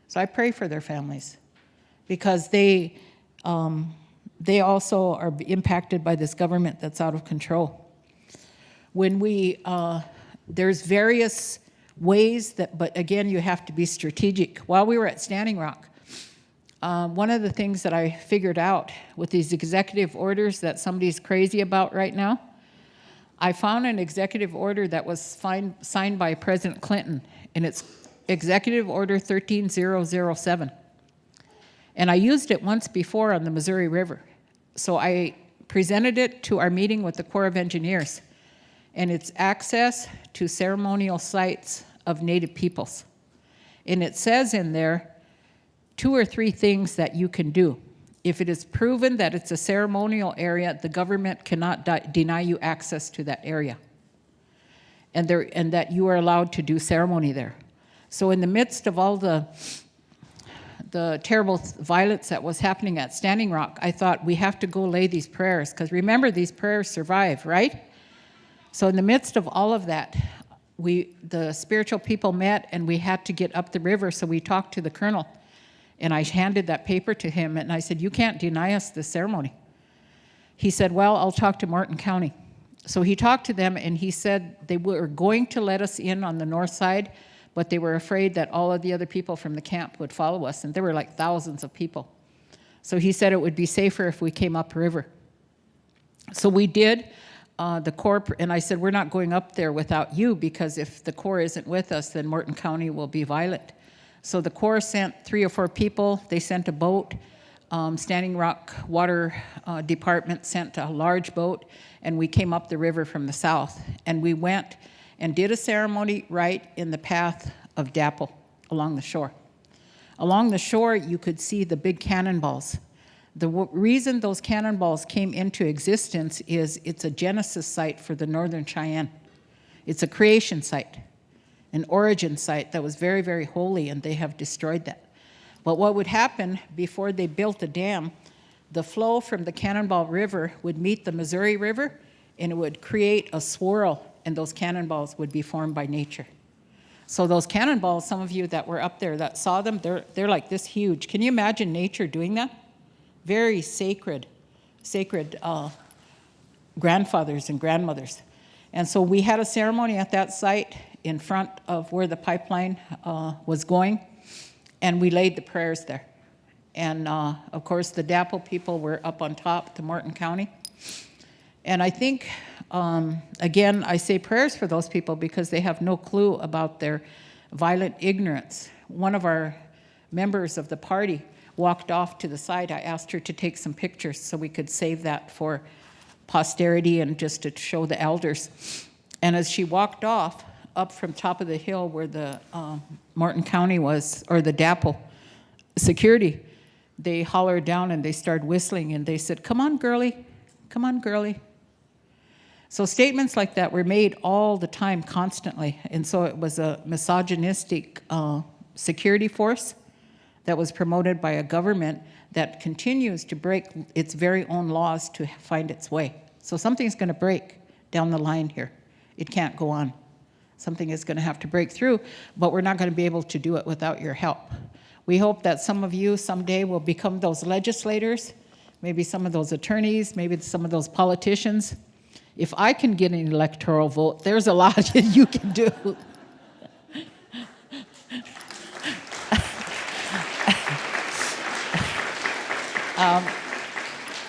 So I pray for their families, because they also are impacted by this government that's out of control. When there's various ways that, but again, you have to be strategic. While we were at Standing Rock, one of the things that I figured out with these executive orders that somebody's crazy about right now, I found an executive order that was signed by President Clinton, and it's Executive Order 13007. And I used it once before on the Missouri River. So I presented it to our meeting with the Corps of Engineers, and it's access to ceremonial sites of Native peoples. And it says in there 2 or 3 things that you can do. If it is proven that it's a ceremonial area, the government cannot deny you access to that area, and that you are allowed to do ceremony there. So in the midst of all the terrible violence that was happening at Standing Rock, I thought we have to go lay these prayers, because remember, these prayers survive, right? So in the midst of all of that, the spiritual people met, and we had to get up the river, so we talked to the colonel. And I handed that paper to him, and I said, you can't deny us this ceremony. He said, well, I'll talk to Morton County. So he talked to them, and he said they were going to let us in on the north side, but they were afraid that all of the other people from the camp would follow us, and there were like thousands of people. So he said it would be safer if we came upriver. So we did. The Corps, and I said, we're not going up there without you, because if the Corps isn't with us, then Morton County will be violent. So the Corps sent 3 or 4 people. They sent a boat. Standing Rock Water Department sent a large boat, and we came up the river from the south. And we went and did a ceremony right in the path of DAPL along the shore. Along the shore, you could see the big cannonballs. The reason those cannonballs came into existence is it's a genesis site for the Northern Cheyenne. It's a creation site, an origin site that was very, very holy, and they have destroyed that. But what would happen before they built the dam, the flow from the Cannonball River would meet the Missouri River, and it would create a swirl, and those cannonballs would be formed by nature. So those cannonballs, some of you that were up there that saw them, they're like this huge. Can you imagine nature doing that? Very sacred grandfathers and grandmothers. And so we had a ceremony at that site in front of where the pipeline was going, and we laid the prayers there. And of course, the DAPL people were up on top, to Morton County. And I think, again, I say prayers for those people because they have no clue about their violent ignorance. One of our members of the party walked off to the side. I asked her to take some pictures so we could save that for posterity and just to show the elders. And as she walked off, up from top of the hill where the Morton County was, or the DAPL security, they hollered down and they started whistling, and they said, come on, girlie, come on, girlie. So statements like that were made all the time, constantly. And so it was a misogynistic security force that was promoted by a government that continues to break its very own laws to find its way. So something's going to break down the line here. It can't go on. Something is going to have to break through, but we're not going to be able to do it without your help. We hope that some of you someday will become those legislators, maybe some of those attorneys, maybe some of those politicians. If I can get an electoral vote, there's a lot that you can do.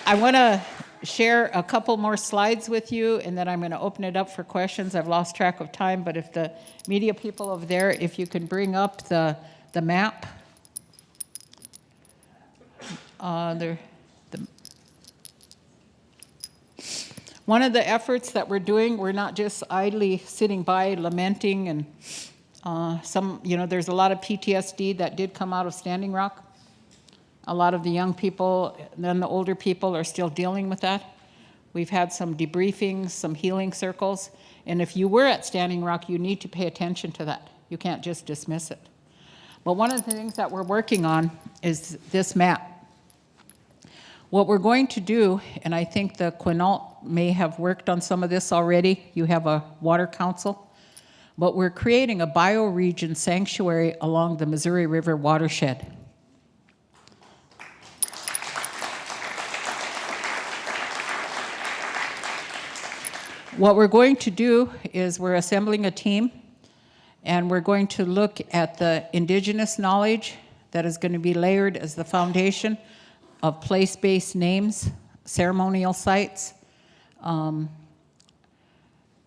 I want to share a couple more slides with you, and then I'm going to open it up for questions. I've lost track of time, but if the media people over there, if you can bring up the map. One of the efforts that we're doing, we're not just idly sitting by lamenting, and there's a lot of PTSD that did come out of Standing Rock. A lot of the young people, and then the older people, are still dealing with that. We've had some debriefings, some healing circles. And if you were at Standing Rock, you need to pay attention to that. You can't just dismiss it. But one of the things that we're working on is this map. What we're going to do, and I think the Quinault may have worked on some of this already, you have a water council, but we're creating a bioregion sanctuary along the Missouri River watershed. What we're going to do is we're assembling a team, and we're going to look at the indigenous knowledge that is going to be layered as the foundation of place-based names, ceremonial sites,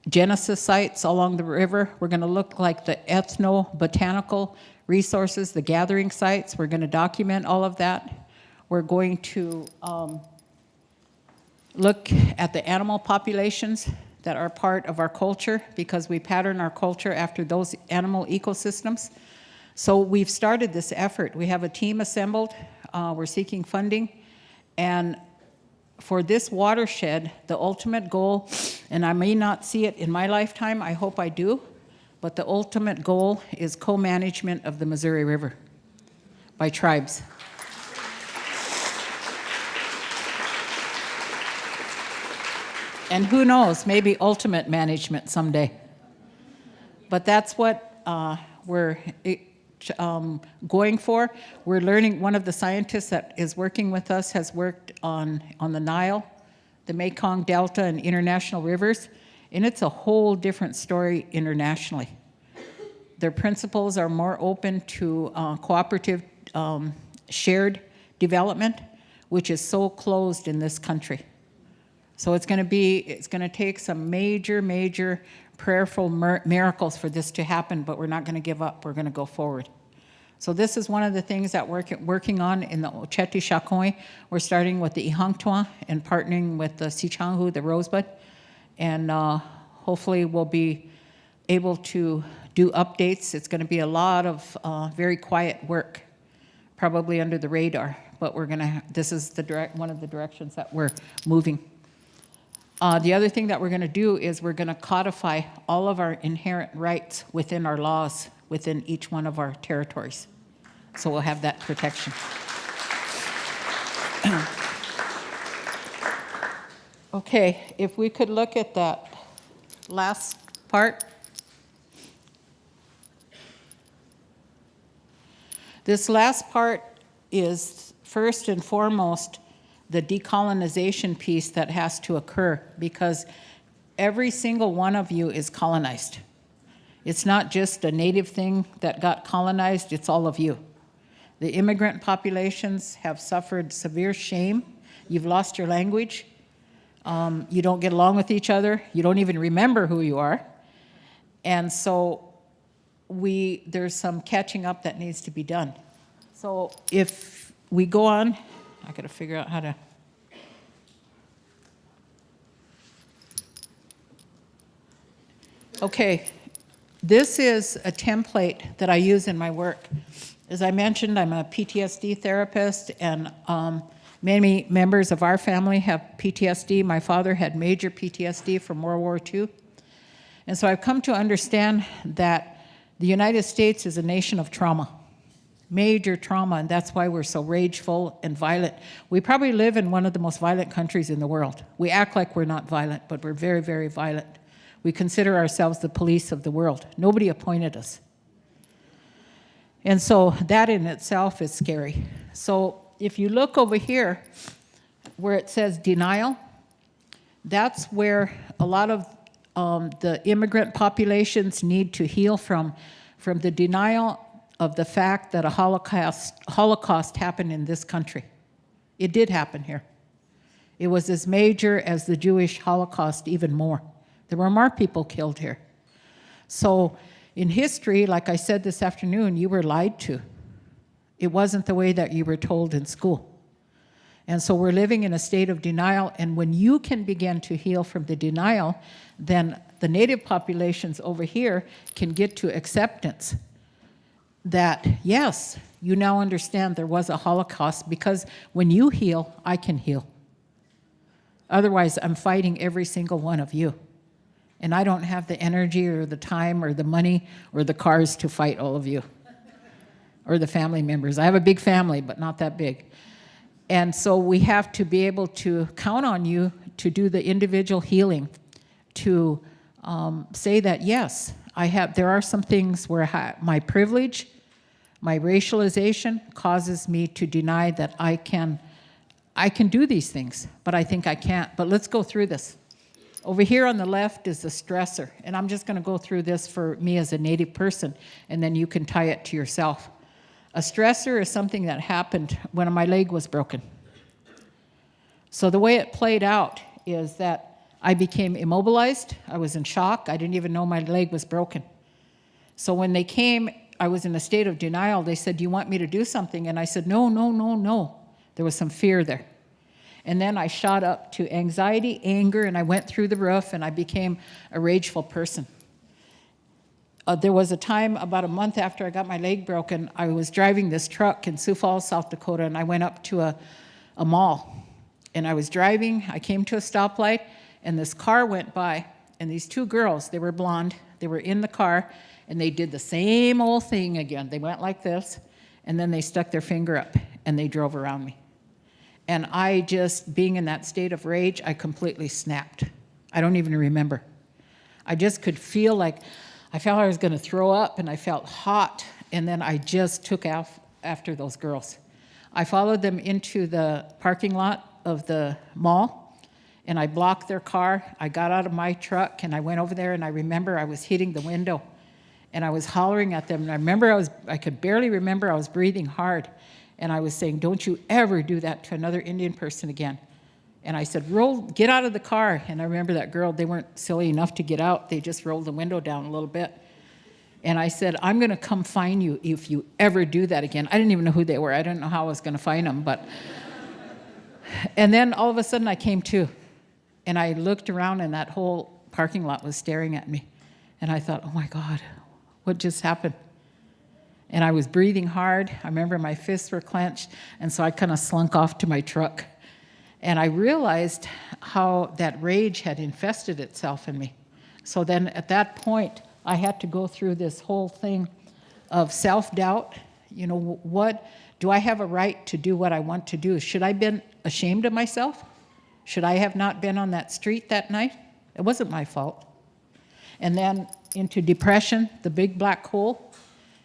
Genesis sites along the river. We're going to look like the ethno-botanical resources, the gathering sites. We're going to document all of that. We're going to look at the animal populations that are part of our culture, because we pattern our culture after those animal ecosystems. So we've started this effort. We have a team assembled. We're seeking funding. And for this watershed, the ultimate goal, and I may not see it in my lifetime, I hope I do, but the ultimate goal is co-management of the Missouri River by tribes. And who knows, maybe ultimate management someday. But that's what we're going for. We're learning, one of the scientists that is working with us has worked on the Nile, the Mekong Delta, and international rivers, and it's a whole different story internationally. Their principles are more open to cooperative shared development, which is so closed in this country. So it's going to take some major prayerful miracles for this to happen, but we're not going to give up. We're going to go forward. So this is one of the things that we're working on in the Ocheti Shakoi. We're starting with the Ihangtua and partnering with the Sichanghu, the Rosebud, and hopefully we'll be able to do updates. It's going to be a lot of very quiet work, probably under the radar, but this is one of the directions that we're moving. The other thing that we're going to do is we're going to codify all of our inherent rights within our laws, within each one of our territories. So we'll have that protection. Okay, if we could look at that last part. This last part is first and foremost the decolonization piece that has to occur, because every single one of you is colonized. It's not just a native thing that got colonized, it's all of you. The immigrant populations have suffered severe shame. You've lost your language. You don't get along with each other. You don't even remember who you are. And so there's some catching up that needs to be done. So if we go on, I got to figure out how to. Okay, this is a template that I use in my work. As I mentioned, I'm a PTSD therapist, and many members of our family have PTSD. My father had major PTSD from World War II. And so I've come to understand that the United States is a nation of trauma. Major trauma, and that's why we're so rageful and violent. We probably live in one of the most violent countries in the world. We act like we're not violent, but we're very violent. We consider ourselves the police of the world. Nobody appointed us. And so that in itself is scary. So if you look over here where it says denial, that's where a lot of the immigrant populations need to heal from the denial of the fact that a Holocaust happened in this country. It did happen here. It was as major as the Jewish Holocaust, even more. There were more people killed here. So in history, like I said this afternoon, you were lied to. It wasn't the way that you were told in school. And so we're living in a state of denial, and when you can begin to heal from the denial, then the native populations over here can get to acceptance that, yes, you now understand there was a Holocaust, because when you heal, I can heal. Otherwise, I'm fighting every single one of you. And I don't have the energy or the time or the money or the cars to fight all of you or the family members. I have a big family, but not that big. And so we have to be able to count on you to do the individual healing, to say that, yes, there are some things where my privilege, my racialization causes me to deny that I can do these things, but I think I can't. But let's go through this. Over here on the left is the stressor, and I'm just going to go through this for me as a Native person, and then you can tie it to yourself. A stressor is something that happened when my leg was broken. So the way it played out is that I became immobilized. I was in shock. I didn't even know my leg was broken. So when they came, I was in a state of denial. They said, "Do you want me to do something?" And I said, "No, no, no, no." There was some fear there. And then I shot up to anxiety, anger, and I went through the roof, and I became a rageful person. There was a time about a month after I got my leg broken, I was driving this truck in Sioux Falls, South Dakota, and I went up to a mall. And I was driving, I came to a stoplight, and this car went by, and these two girls, they were blonde, they were in the car, and they did the same old thing again. They went like this, and then they stuck their finger up, and they drove around me. And I just, being in that state of rage, I completely snapped. I don't even remember. I just could feel like, I felt I was going to throw up, and I felt hot, and then I just took off after those girls. I followed them into the parking lot of the mall, and I blocked their car. I got out of my truck, and I went over there, and I remember I was hitting the window, and I was hollering at them, and I remember I could barely remember I was breathing hard, and I was saying, "Don't you ever do that to another Indian person again." And I said, get out of the car. And I remember that girl, they weren't silly enough to get out. They just rolled the window down a little bit. And I said, "I'm going to come find you if you ever do that again." I didn't even know who they were. I didn't know how I was going to find them. And then all of a sudden I came to. And I looked around, and that whole parking lot was staring at me. And I thought, oh my God, what just happened? And I was breathing hard. I remember my fists were clenched. And so I kind of slunk off to my truck. And I realized how that rage had infested itself in me. So then at that point, I had to go through this whole thing of self-doubt. You know, what do I have a right to do what I want to do? Should I have been ashamed of myself? Should I have not been on that street that night? It wasn't my fault. And then into depression, the big black hole.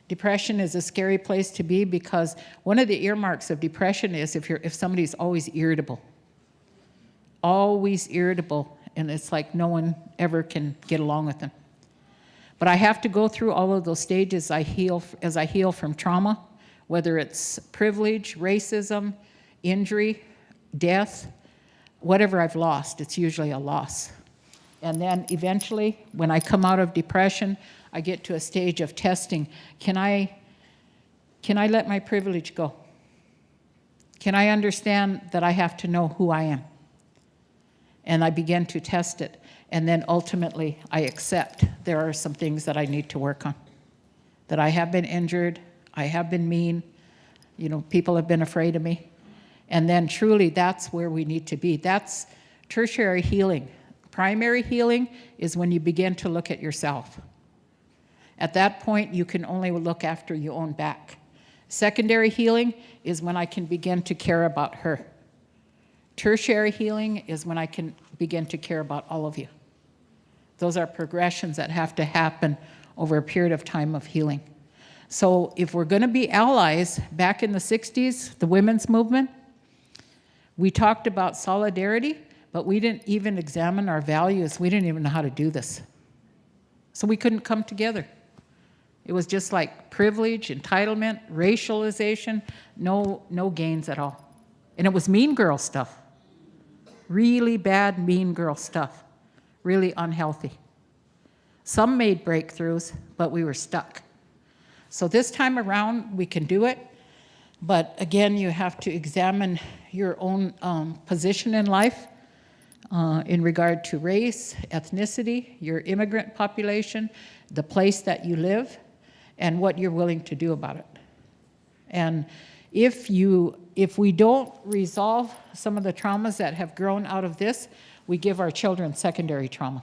Depression is a scary place to be because one of the earmarks of depression is if somebody's always irritable. Always irritable, and it's like no one ever can get along with them. But I have to go through all of those stages as I heal from trauma, whether it's privilege, racism, injury, death, whatever I've lost, it's usually a loss. And then eventually, when I come out of depression, I get to a stage of testing. Can I let my privilege go? Can I understand that I have to know who I am? And I begin to test it. And then ultimately, I accept there are some things that I need to work on. That I have been injured, I have been mean, you know, people have been afraid of me. And then truly, that's where we need to be. That's tertiary healing. Primary healing is when you begin to look at yourself. At that point, you can only look after your own back. Secondary healing is when I can begin to care about her. Tertiary healing is when I can begin to care about all of you. Those are progressions that have to happen over a period of time of healing. So if we're going to be allies, back in the 60s, the women's movement, we talked about solidarity, but we didn't even examine our values. We didn't even know how to do this. So we couldn't come together. It was just like privilege, entitlement, racialization, no gains at all. And it was mean girl stuff. Really bad mean girl stuff. Really unhealthy. Some made breakthroughs, but we were stuck. So this time around, we can do it. But again, you have to examine your own position in life in regard to race, ethnicity, your immigrant population, the place that you live, and what you're willing to do about it. And if you if we don't resolve some of the traumas that have grown out of this, we give our children secondary trauma.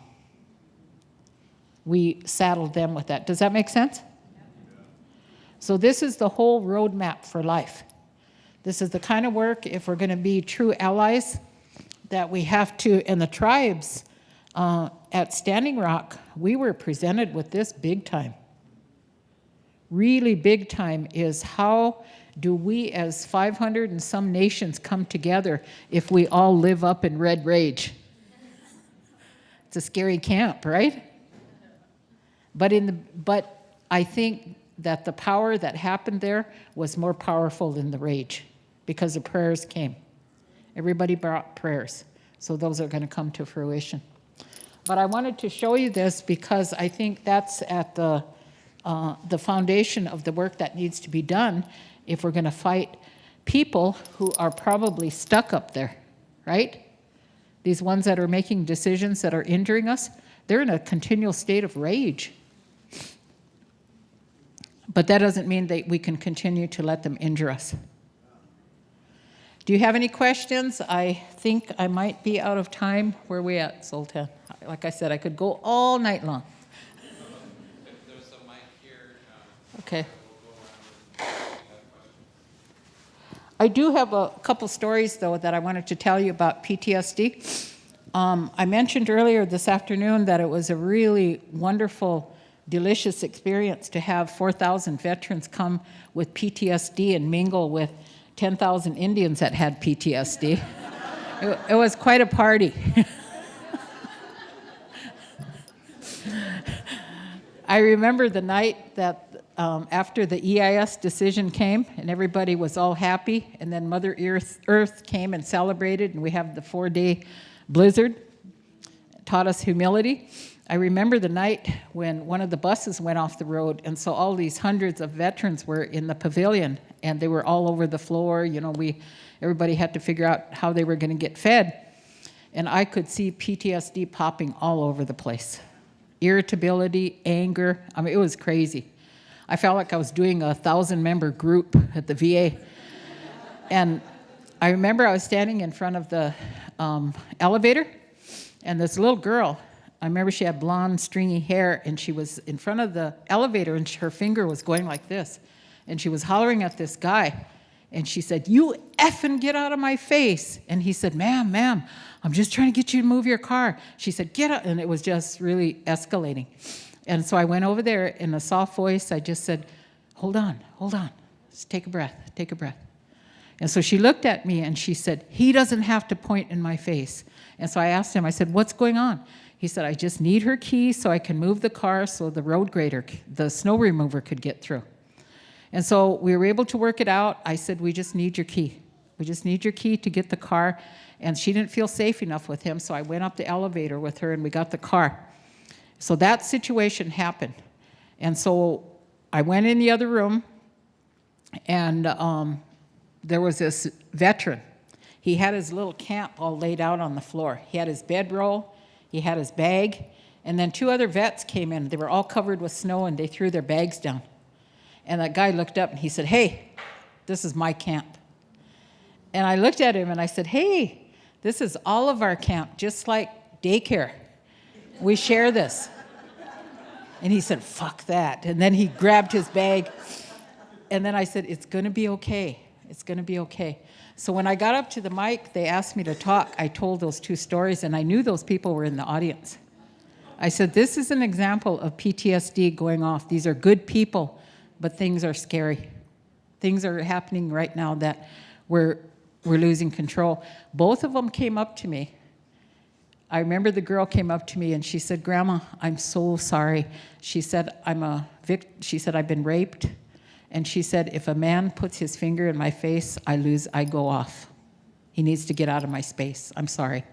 We saddle them with that. Does that make sense? So this is the whole roadmap for life. This is the kind of work, if we're going to be true allies, that we have to, and the tribes at Standing Rock, we were presented with this big time. Really big time is how do we as 500 and some nations come together if we all live up in red rage? It's a scary camp, right? But I think that the power that happened there was more powerful than the rage because the prayers came. Everybody brought prayers. So those are going to come to fruition. But I wanted to show you this because I think that's at the foundation of the work that needs to be done if we're going to fight people who are probably stuck up there, right? These ones that are making decisions that are injuring us, they're in a continual state of rage. But that doesn't mean that we can continue to let them injure us. Do you have any questions? I think I might be out of time. Where are we at, Sultan? Like I said, I could go all night long. There's a mic here. Okay. I do have a couple stories, though, that I wanted to tell you about PTSD. I mentioned earlier this afternoon that it was a really wonderful, delicious experience to have 4,000 veterans come with PTSD and mingle with 10,000 Indians that had PTSD. It was quite a party. I remember the night that after the EIS decision came and everybody was all happy, and then Mother Earth came and celebrated, and we have the 4-day blizzard, taught us humility. I remember the night when one of the buses went off the road, and so all these hundreds of veterans were in the pavilion, and they were all over the floor. You know, everybody had to figure out how they were going to get fed, and I could see PTSD popping all over the place. Irritability, anger, I mean, it was crazy. I felt like I was doing a 1,000-member group at the VA. And I remember I was standing in front of the elevator, and this little girl, I remember she had blonde, stringy hair, and she was in front of the elevator, and her finger was going like this. And she was hollering at this guy, and she said, "You effing get out of my face." And he said, ma'am, I'm just trying to get you to move your car. She said, "Get out." And it was just really escalating. And so I went over there in a soft voice. I just said, hold on. Just take a breath. And so she looked at me and she said, "He doesn't have to point in my face." And so I asked him, I said, "What's going on?" He said, "I just need her key so I can move the car so the road grader, the snow remover could get through." And so we were able to work it out. I said, "We just need your key. We just need your key to get the car." And she didn't feel safe enough with him, so I went up the elevator with her and we got the car. So that situation happened. And so I went in the other room, and there was this veteran. He had his little camp all laid out on the floor. He had his bedroll, he had his bag, and then 2 other vets came in. They were all covered with snow, and they threw their bags down. And that guy looked up and he said, "Hey, this is my camp." And I looked at him and I said, "Hey, this is all of our camp, just like daycare. We share this." And he said, "Fuck that." And then he grabbed his bag. And then I said, "It's going to be okay. It's going to be okay." So when I got up to the mic, they asked me to talk. I told those 2 stories, and I knew those people were in the audience. I said, "This is an example of PTSD going off. These are good people, but things are scary. Things are happening right now that we're losing control." Both of them came up to me. I remember the girl came up to me and she said, "Grandma, I'm so sorry." She said, she said, "I've been raped." And she said, "If a man puts his finger in my face, I go off. He needs to get out of my space. I'm sorry."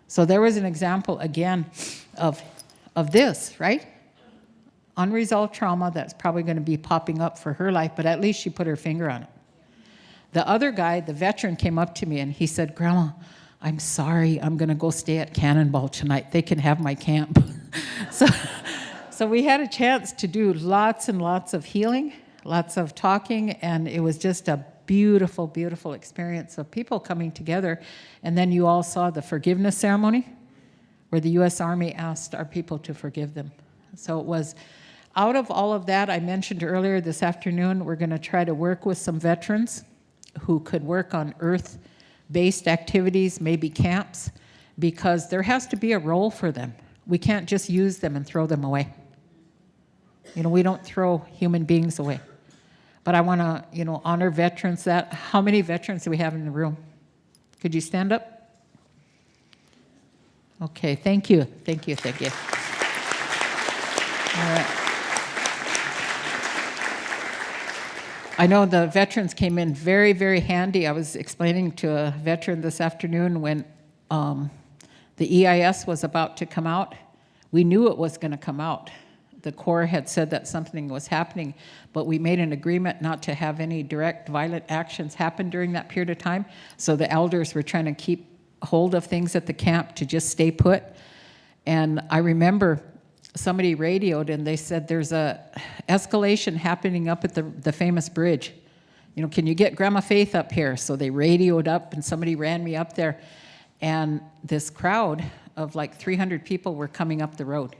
So there was an example again of this, right? Unresolved trauma that's probably going to be popping up for her life, but at least she put her finger on it. The other guy, the veteran, came up to me and he said, "Grandma, I'm sorry, I'm going to go stay at Cannonball tonight. They can have my camp." So we had a chance to do lots and lots of healing, lots of talking, and it was just a beautiful, beautiful experience of people coming together. And then you all saw the forgiveness ceremony where the U.S. Army asked our people to forgive them. So it was, out of all of that, I mentioned earlier this afternoon, we're going to try to work with some veterans who could work on earth-based activities, maybe camps, because there has to be a role for them. We can't just use them and throw them away. You know, we don't throw human beings away. But I want to, you know, honor veterans. How many veterans do we have in the room? Could you stand up? Okay, thank you, thank you, thank you. All right. I know the veterans came in very, very handy. I was explaining to a veteran this afternoon when the EIS was about to come out. We knew it was going to come out. The Corps had said that something was happening, but we made an agreement not to have any direct violent actions happen during that period of time. So the elders were trying to keep hold of things at the camp to just stay put. And I remember somebody radioed and they said there's a escalation happening up at the famous bridge. You know, can you get Grandma Faith up here? So they radioed up and somebody ran me up there. And this crowd of like 300 people were coming up the road.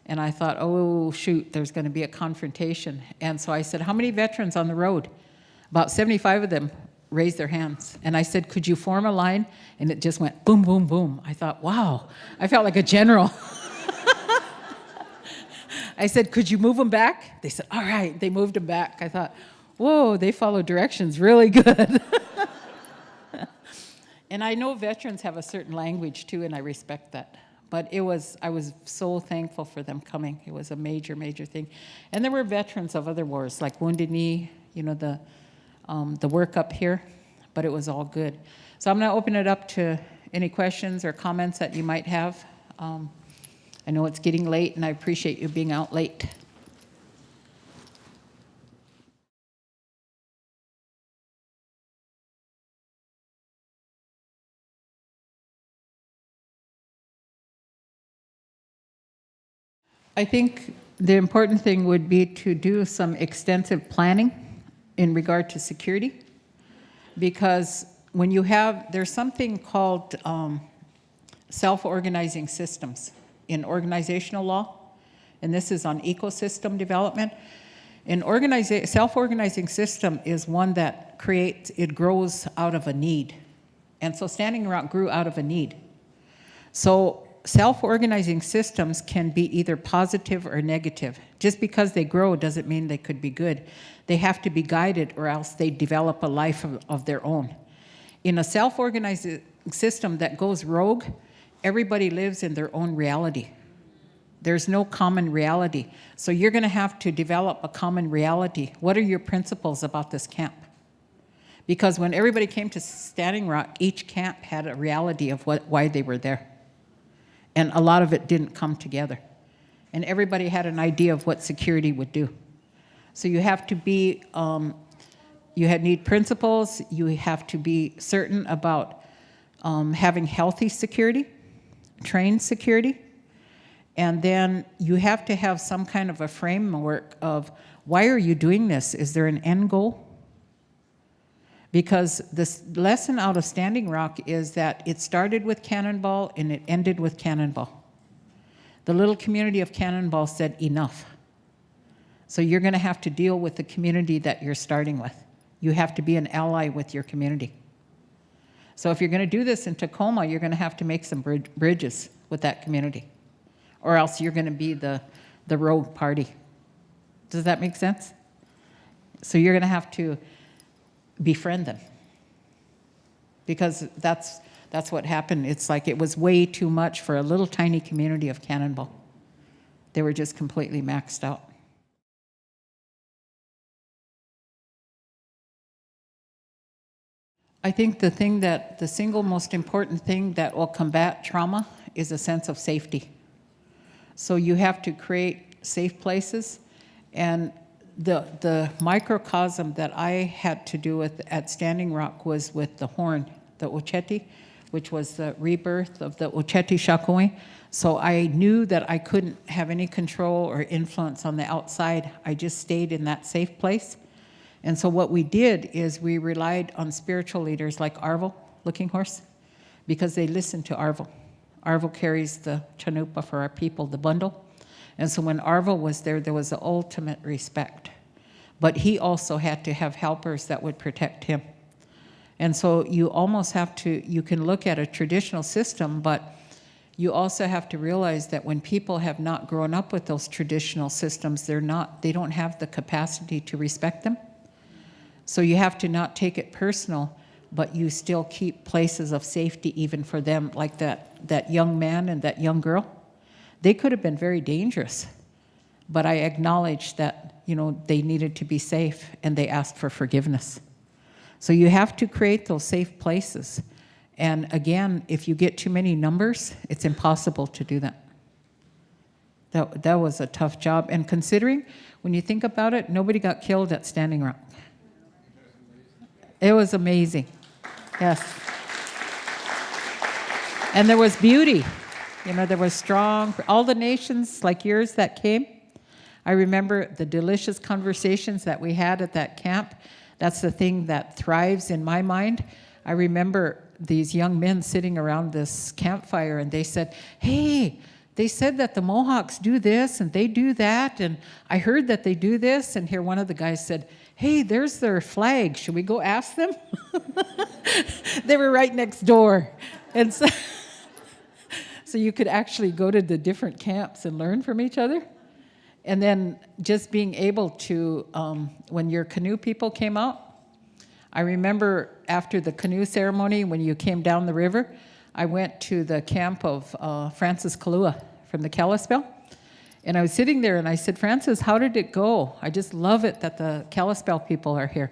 And I thought, oh, shoot, there's going to be a confrontation. And so I said, how many veterans on the road? About 75 of them raised their hands. And I said, could you form a line? And it just went boom, boom, boom. I thought, wow, I felt like a general. I said, could you move them back? They said, all right. They moved them back. I thought, whoa, they follow directions really good. And I know veterans have a certain language too, and I respect that. But I was so thankful for them coming. It was a major, major thing. And there were veterans of other wars, like Wounded Knee, you know, the work up here, but it was all good. So I'm going to open it up to any questions or comments that you might have. I know it's getting late, and I appreciate you being out late. I think the important thing would be to do some extensive planning in regard to security, because when you have, there's something called self-organizing systems in organizational law, and this is on ecosystem development. An self-organizing system is one that grows out of a need. And so Standing Rock grew out of a need. So self-organizing systems can be either positive or negative. Just because they grow doesn't mean they could be good. They have to be guided, or else they develop a life of their own. In a self-organizing system that goes rogue, everybody lives in their own reality. There's no common reality. So you're going to have to develop a common reality. What are your principles about this camp? Because when everybody came to Standing Rock, each camp had a reality of why they were there. And a lot of it didn't come together. And everybody had an idea of what security would do. So you have to be, need principles, you have to be certain about having healthy security, trained security, and then you have to have some kind of a framework of why are you doing this? Is there an end goal? Because this lesson out of Standing Rock is that it started with Cannonball and it ended with Cannonball. The little community of Cannonball said enough. So you're going to have to deal with the community that you're starting with. You have to be an ally with your community. So if you're going to do this in Tacoma, you're going to have to make some bridges with that community, or else you're going to be the rogue party. Does that make sense? So you're going to have to befriend them, because that's what happened. It's like it was way too much for a little tiny community of Cannonball. They were just completely maxed out. I think the single most important thing that will combat trauma is a sense of safety. So you have to create safe places, and the microcosm that I had to do with at Standing Rock was with the horn, the Ocheti, which was the rebirth of the Ocheti Shakoi. So I knew that I couldn't have any control or influence on the outside. I just stayed in that safe place. And so what we did is we relied on spiritual leaders like Arvel, Looking Horse, because they listened to Arvel. Arvel carries the chanupa for our people, the bundle. And so when Arvel was there, there was the ultimate respect. But he also had to have helpers that would protect him. And so you almost have to, you can look at a traditional system, but you also have to realize that when people have not grown up with those traditional systems, they don't have the capacity to respect them. So you have to not take it personal, but you still keep places of safety even for them, like that young man and that young girl. They could have been very dangerous, but I acknowledged that, they needed to be safe, and they asked for forgiveness. So you have to create those safe places. And again, if you get too many numbers, it's impossible to do that. That was a tough job. And considering, when you think about it, nobody got killed at Standing Rock. It was amazing. Yes. And there was beauty. There was strong, all the nations like yours that came. I remember the delicious conversations that we had at that camp. That's the thing that thrives in my mind. I remember these young men sitting around this campfire, and they said, hey, they said that the Mohawks do this and they do that, and I heard that they do this. And here one of the guys said, hey, there's their flag. Should we go ask them? They were right next door. And so you could actually go to the different camps and learn from each other. And then just being able to, when your canoe people came out, I remember after the canoe ceremony, when you came down the river, I went to the camp of Francis Kalua from the Kalispel. And I was sitting there and I said, Francis, how did it go? I just love it that the Kalispel people are here.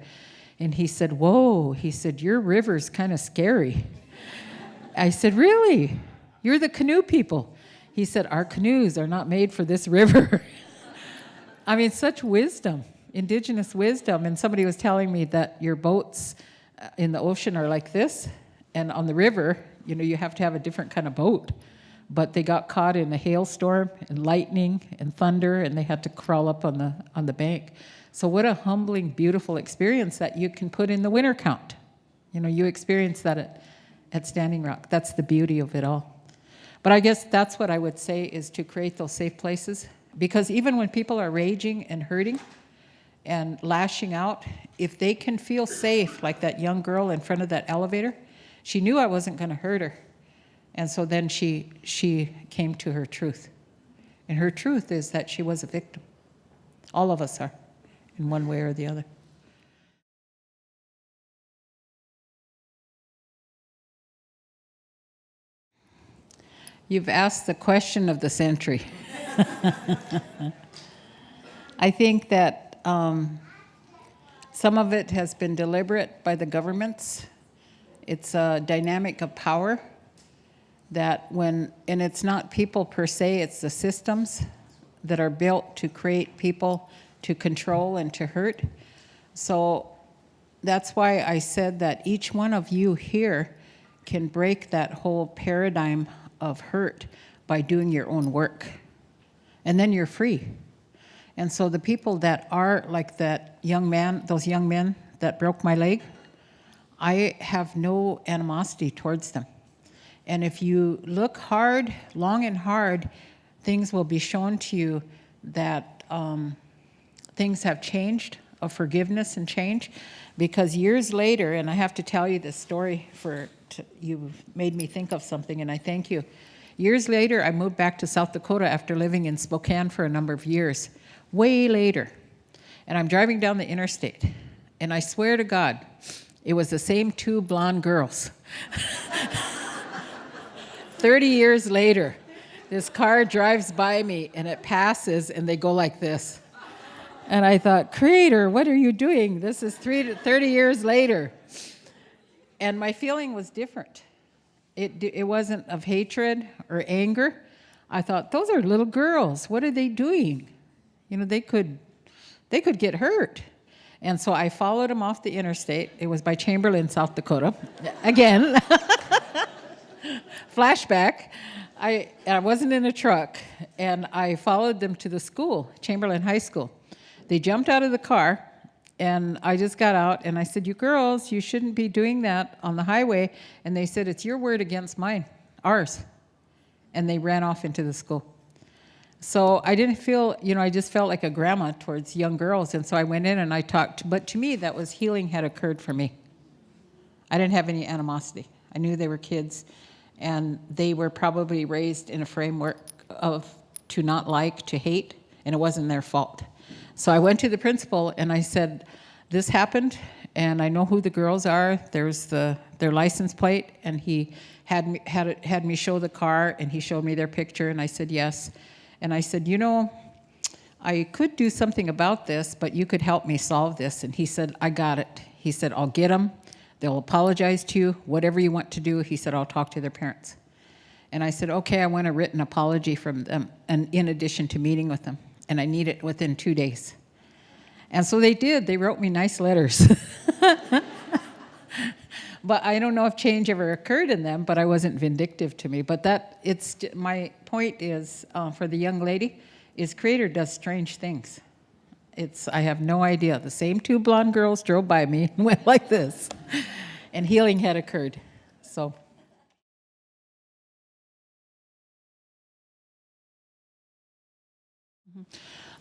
And he said, whoa, he said, your river's kind of scary. I said, really? You're the canoe people. He said, our canoes are not made for this river. I mean, such wisdom. Indigenous wisdom. And somebody was telling me that your boats in the ocean are like this, and on the river, you have to have a different kind of boat. But they got caught in a hailstorm and lightning and thunder, and they had to crawl up on the bank. So what a humbling, beautiful experience that you can put in the winter count. You experience that at Standing Rock. That's the beauty of it all. But I guess that's what I would say, is to create those safe places. Because even when people are raging and hurting and lashing out, if they can feel safe, like that young girl in front of that elevator, she knew I wasn't going to hurt her. And so then she came to her truth. And her truth is that she was a victim. All of us are, in one way or the other. You've asked the question of the century. I think that some of it has been deliberate by the governments. It's a dynamic of power that and it's not people per se, it's the systems that are built to create people to control and to hurt. So that's why I said that each one of you here can break that whole paradigm of hurt by doing your own work. And then you're free. And so the people that are like that young man, those young men that broke my leg, I have no animosity towards them. And if you look hard, long and hard, things will be shown to you that things have changed, of forgiveness and change. Because years later, and I have to tell you this story you've made me think of something, and I thank you. Years later, I moved back to South Dakota after living in Spokane for a number of years, way later. And I'm driving down the interstate, and I swear to God, it was the same two blonde girls. 30 years later, this car drives by me, and it passes, and they go like this. And I thought, Creator, what are you doing? This is 30 years later. And my feeling was different. It wasn't of hatred or anger. I thought, those are little girls. What are they doing? They could get hurt. And so I followed them off the interstate. It was by Chamberlain, South Dakota. Again, flashback. I wasn't in a truck, and I followed them to the school, Chamberlain High School. They jumped out of the car, And I just got out and I said, you girls, you shouldn't be doing that on the highway. And they said, it's your word against mine, ours. And they ran off into the school. So I didn't feel, I just felt like a grandma towards young girls. And so I went in and I talked. But to me, that was healing had occurred for me. I didn't have any animosity. I knew they were kids. And they were probably raised in a framework of to not like, to hate. And it wasn't their fault. So I went to the principal and I said, this happened, and I know who the girls are. There's their license plate, and he had me show the car, and he showed me their picture, and I said yes. And I said, I could do something about this, but you could help me solve this. And he said, I got it. He said, I'll get them. They'll apologize to you, whatever you want to do. He said, I'll talk to their parents. And I said, okay, I want a written apology from them, and in addition to meeting with them. And I need it within 2 days. And so they did. They wrote me nice letters. But I don't know if change ever occurred in them, but I wasn't vindictive to me. But my point is, for the young lady, is Creator does strange things. I have no idea. The same 2 blonde girls drove by me and went like this. And healing had occurred. So.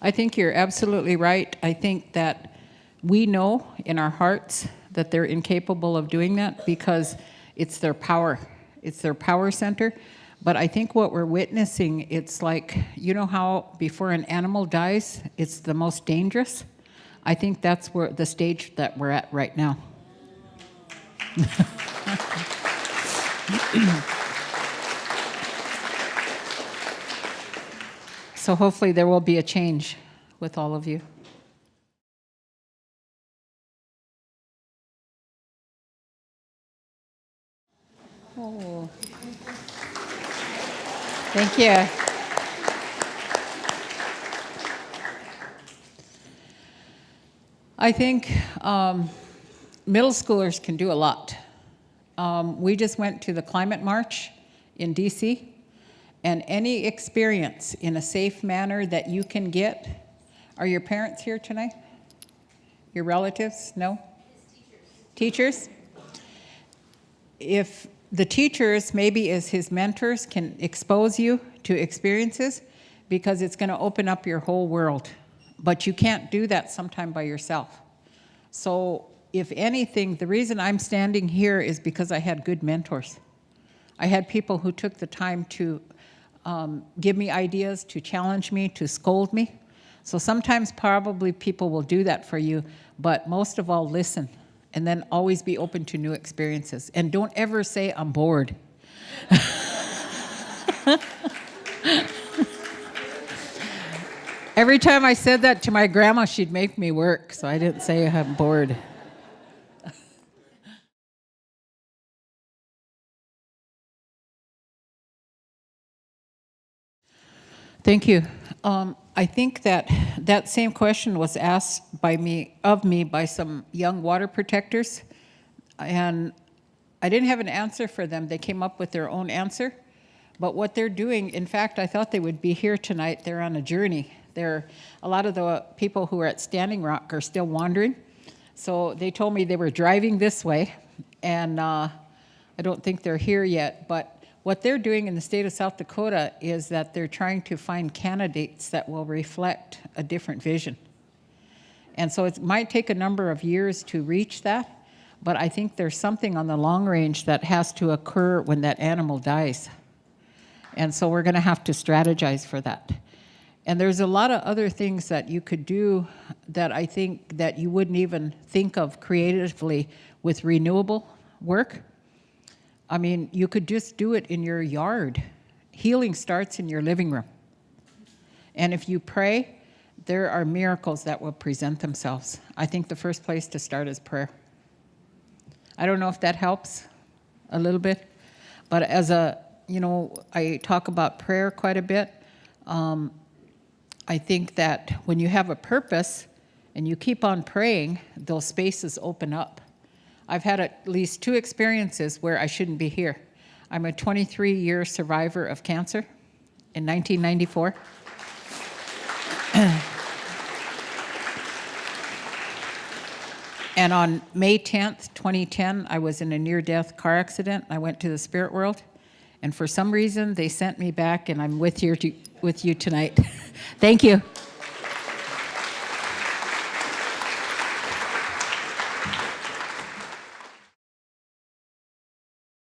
I think you're absolutely right. I think that we know in our hearts that they're incapable of doing that because it's their power. It's their power center. But I think what we're witnessing, it's like, how before an animal dies, it's the most dangerous? I think that's where the stage that we're at right now. So hopefully there will be a change with all of you. Oh. Thank you. I think middle schoolers can do a lot. We just went to the climate march in DC. And any experience in a safe manner that you can get. Are your parents here tonight? Your relatives? No? Teachers? If the teachers, maybe as his mentors, can expose you to experiences, because it's going to open up your whole world. But you can't do that sometime by yourself. So if anything, the reason I'm standing here is because I had good mentors. I had people who took the time to give me ideas, to challenge me, to scold me. So sometimes probably people will do that for you, but most of all, listen, and then always be open to new experiences. And don't ever say, I'm bored. Every time I said that to my grandma, she'd make me work, so I didn't say I'm bored. Thank you. I think that same question was asked of me by some young water protectors, and I didn't have an answer for them. They came up with their own answer, but what they're doing, in fact, I thought they would be here tonight. They're on a journey. A lot of the people who are at Standing Rock are still wandering, so they told me they were driving this way, and I don't think they're here yet, but what they're doing in the state of South Dakota is that they're trying to find candidates that will reflect a different vision. And so it might take a number of years to reach that, but I think there's something on the long range that has to occur when that animal dies. And so we're going to have to strategize for that. And there's a lot of other things that you could do that I think that you wouldn't even think of creatively with renewable work. I mean, you could just do it in your yard. Healing starts in your living room. And if you pray, there are miracles that will present themselves. I think the first place to start is prayer. I don't know if that helps a little bit, but I talk about prayer quite a bit. I think that when you have a purpose and you keep on praying, those spaces open up. I've had at least 2 experiences where I shouldn't be here. I'm a 23-year survivor of cancer in 1994. And on May 10th, 2010, I was in a near-death car accident. I went to the spirit world. And for some reason, they sent me back, and I'm with you tonight. Thank you.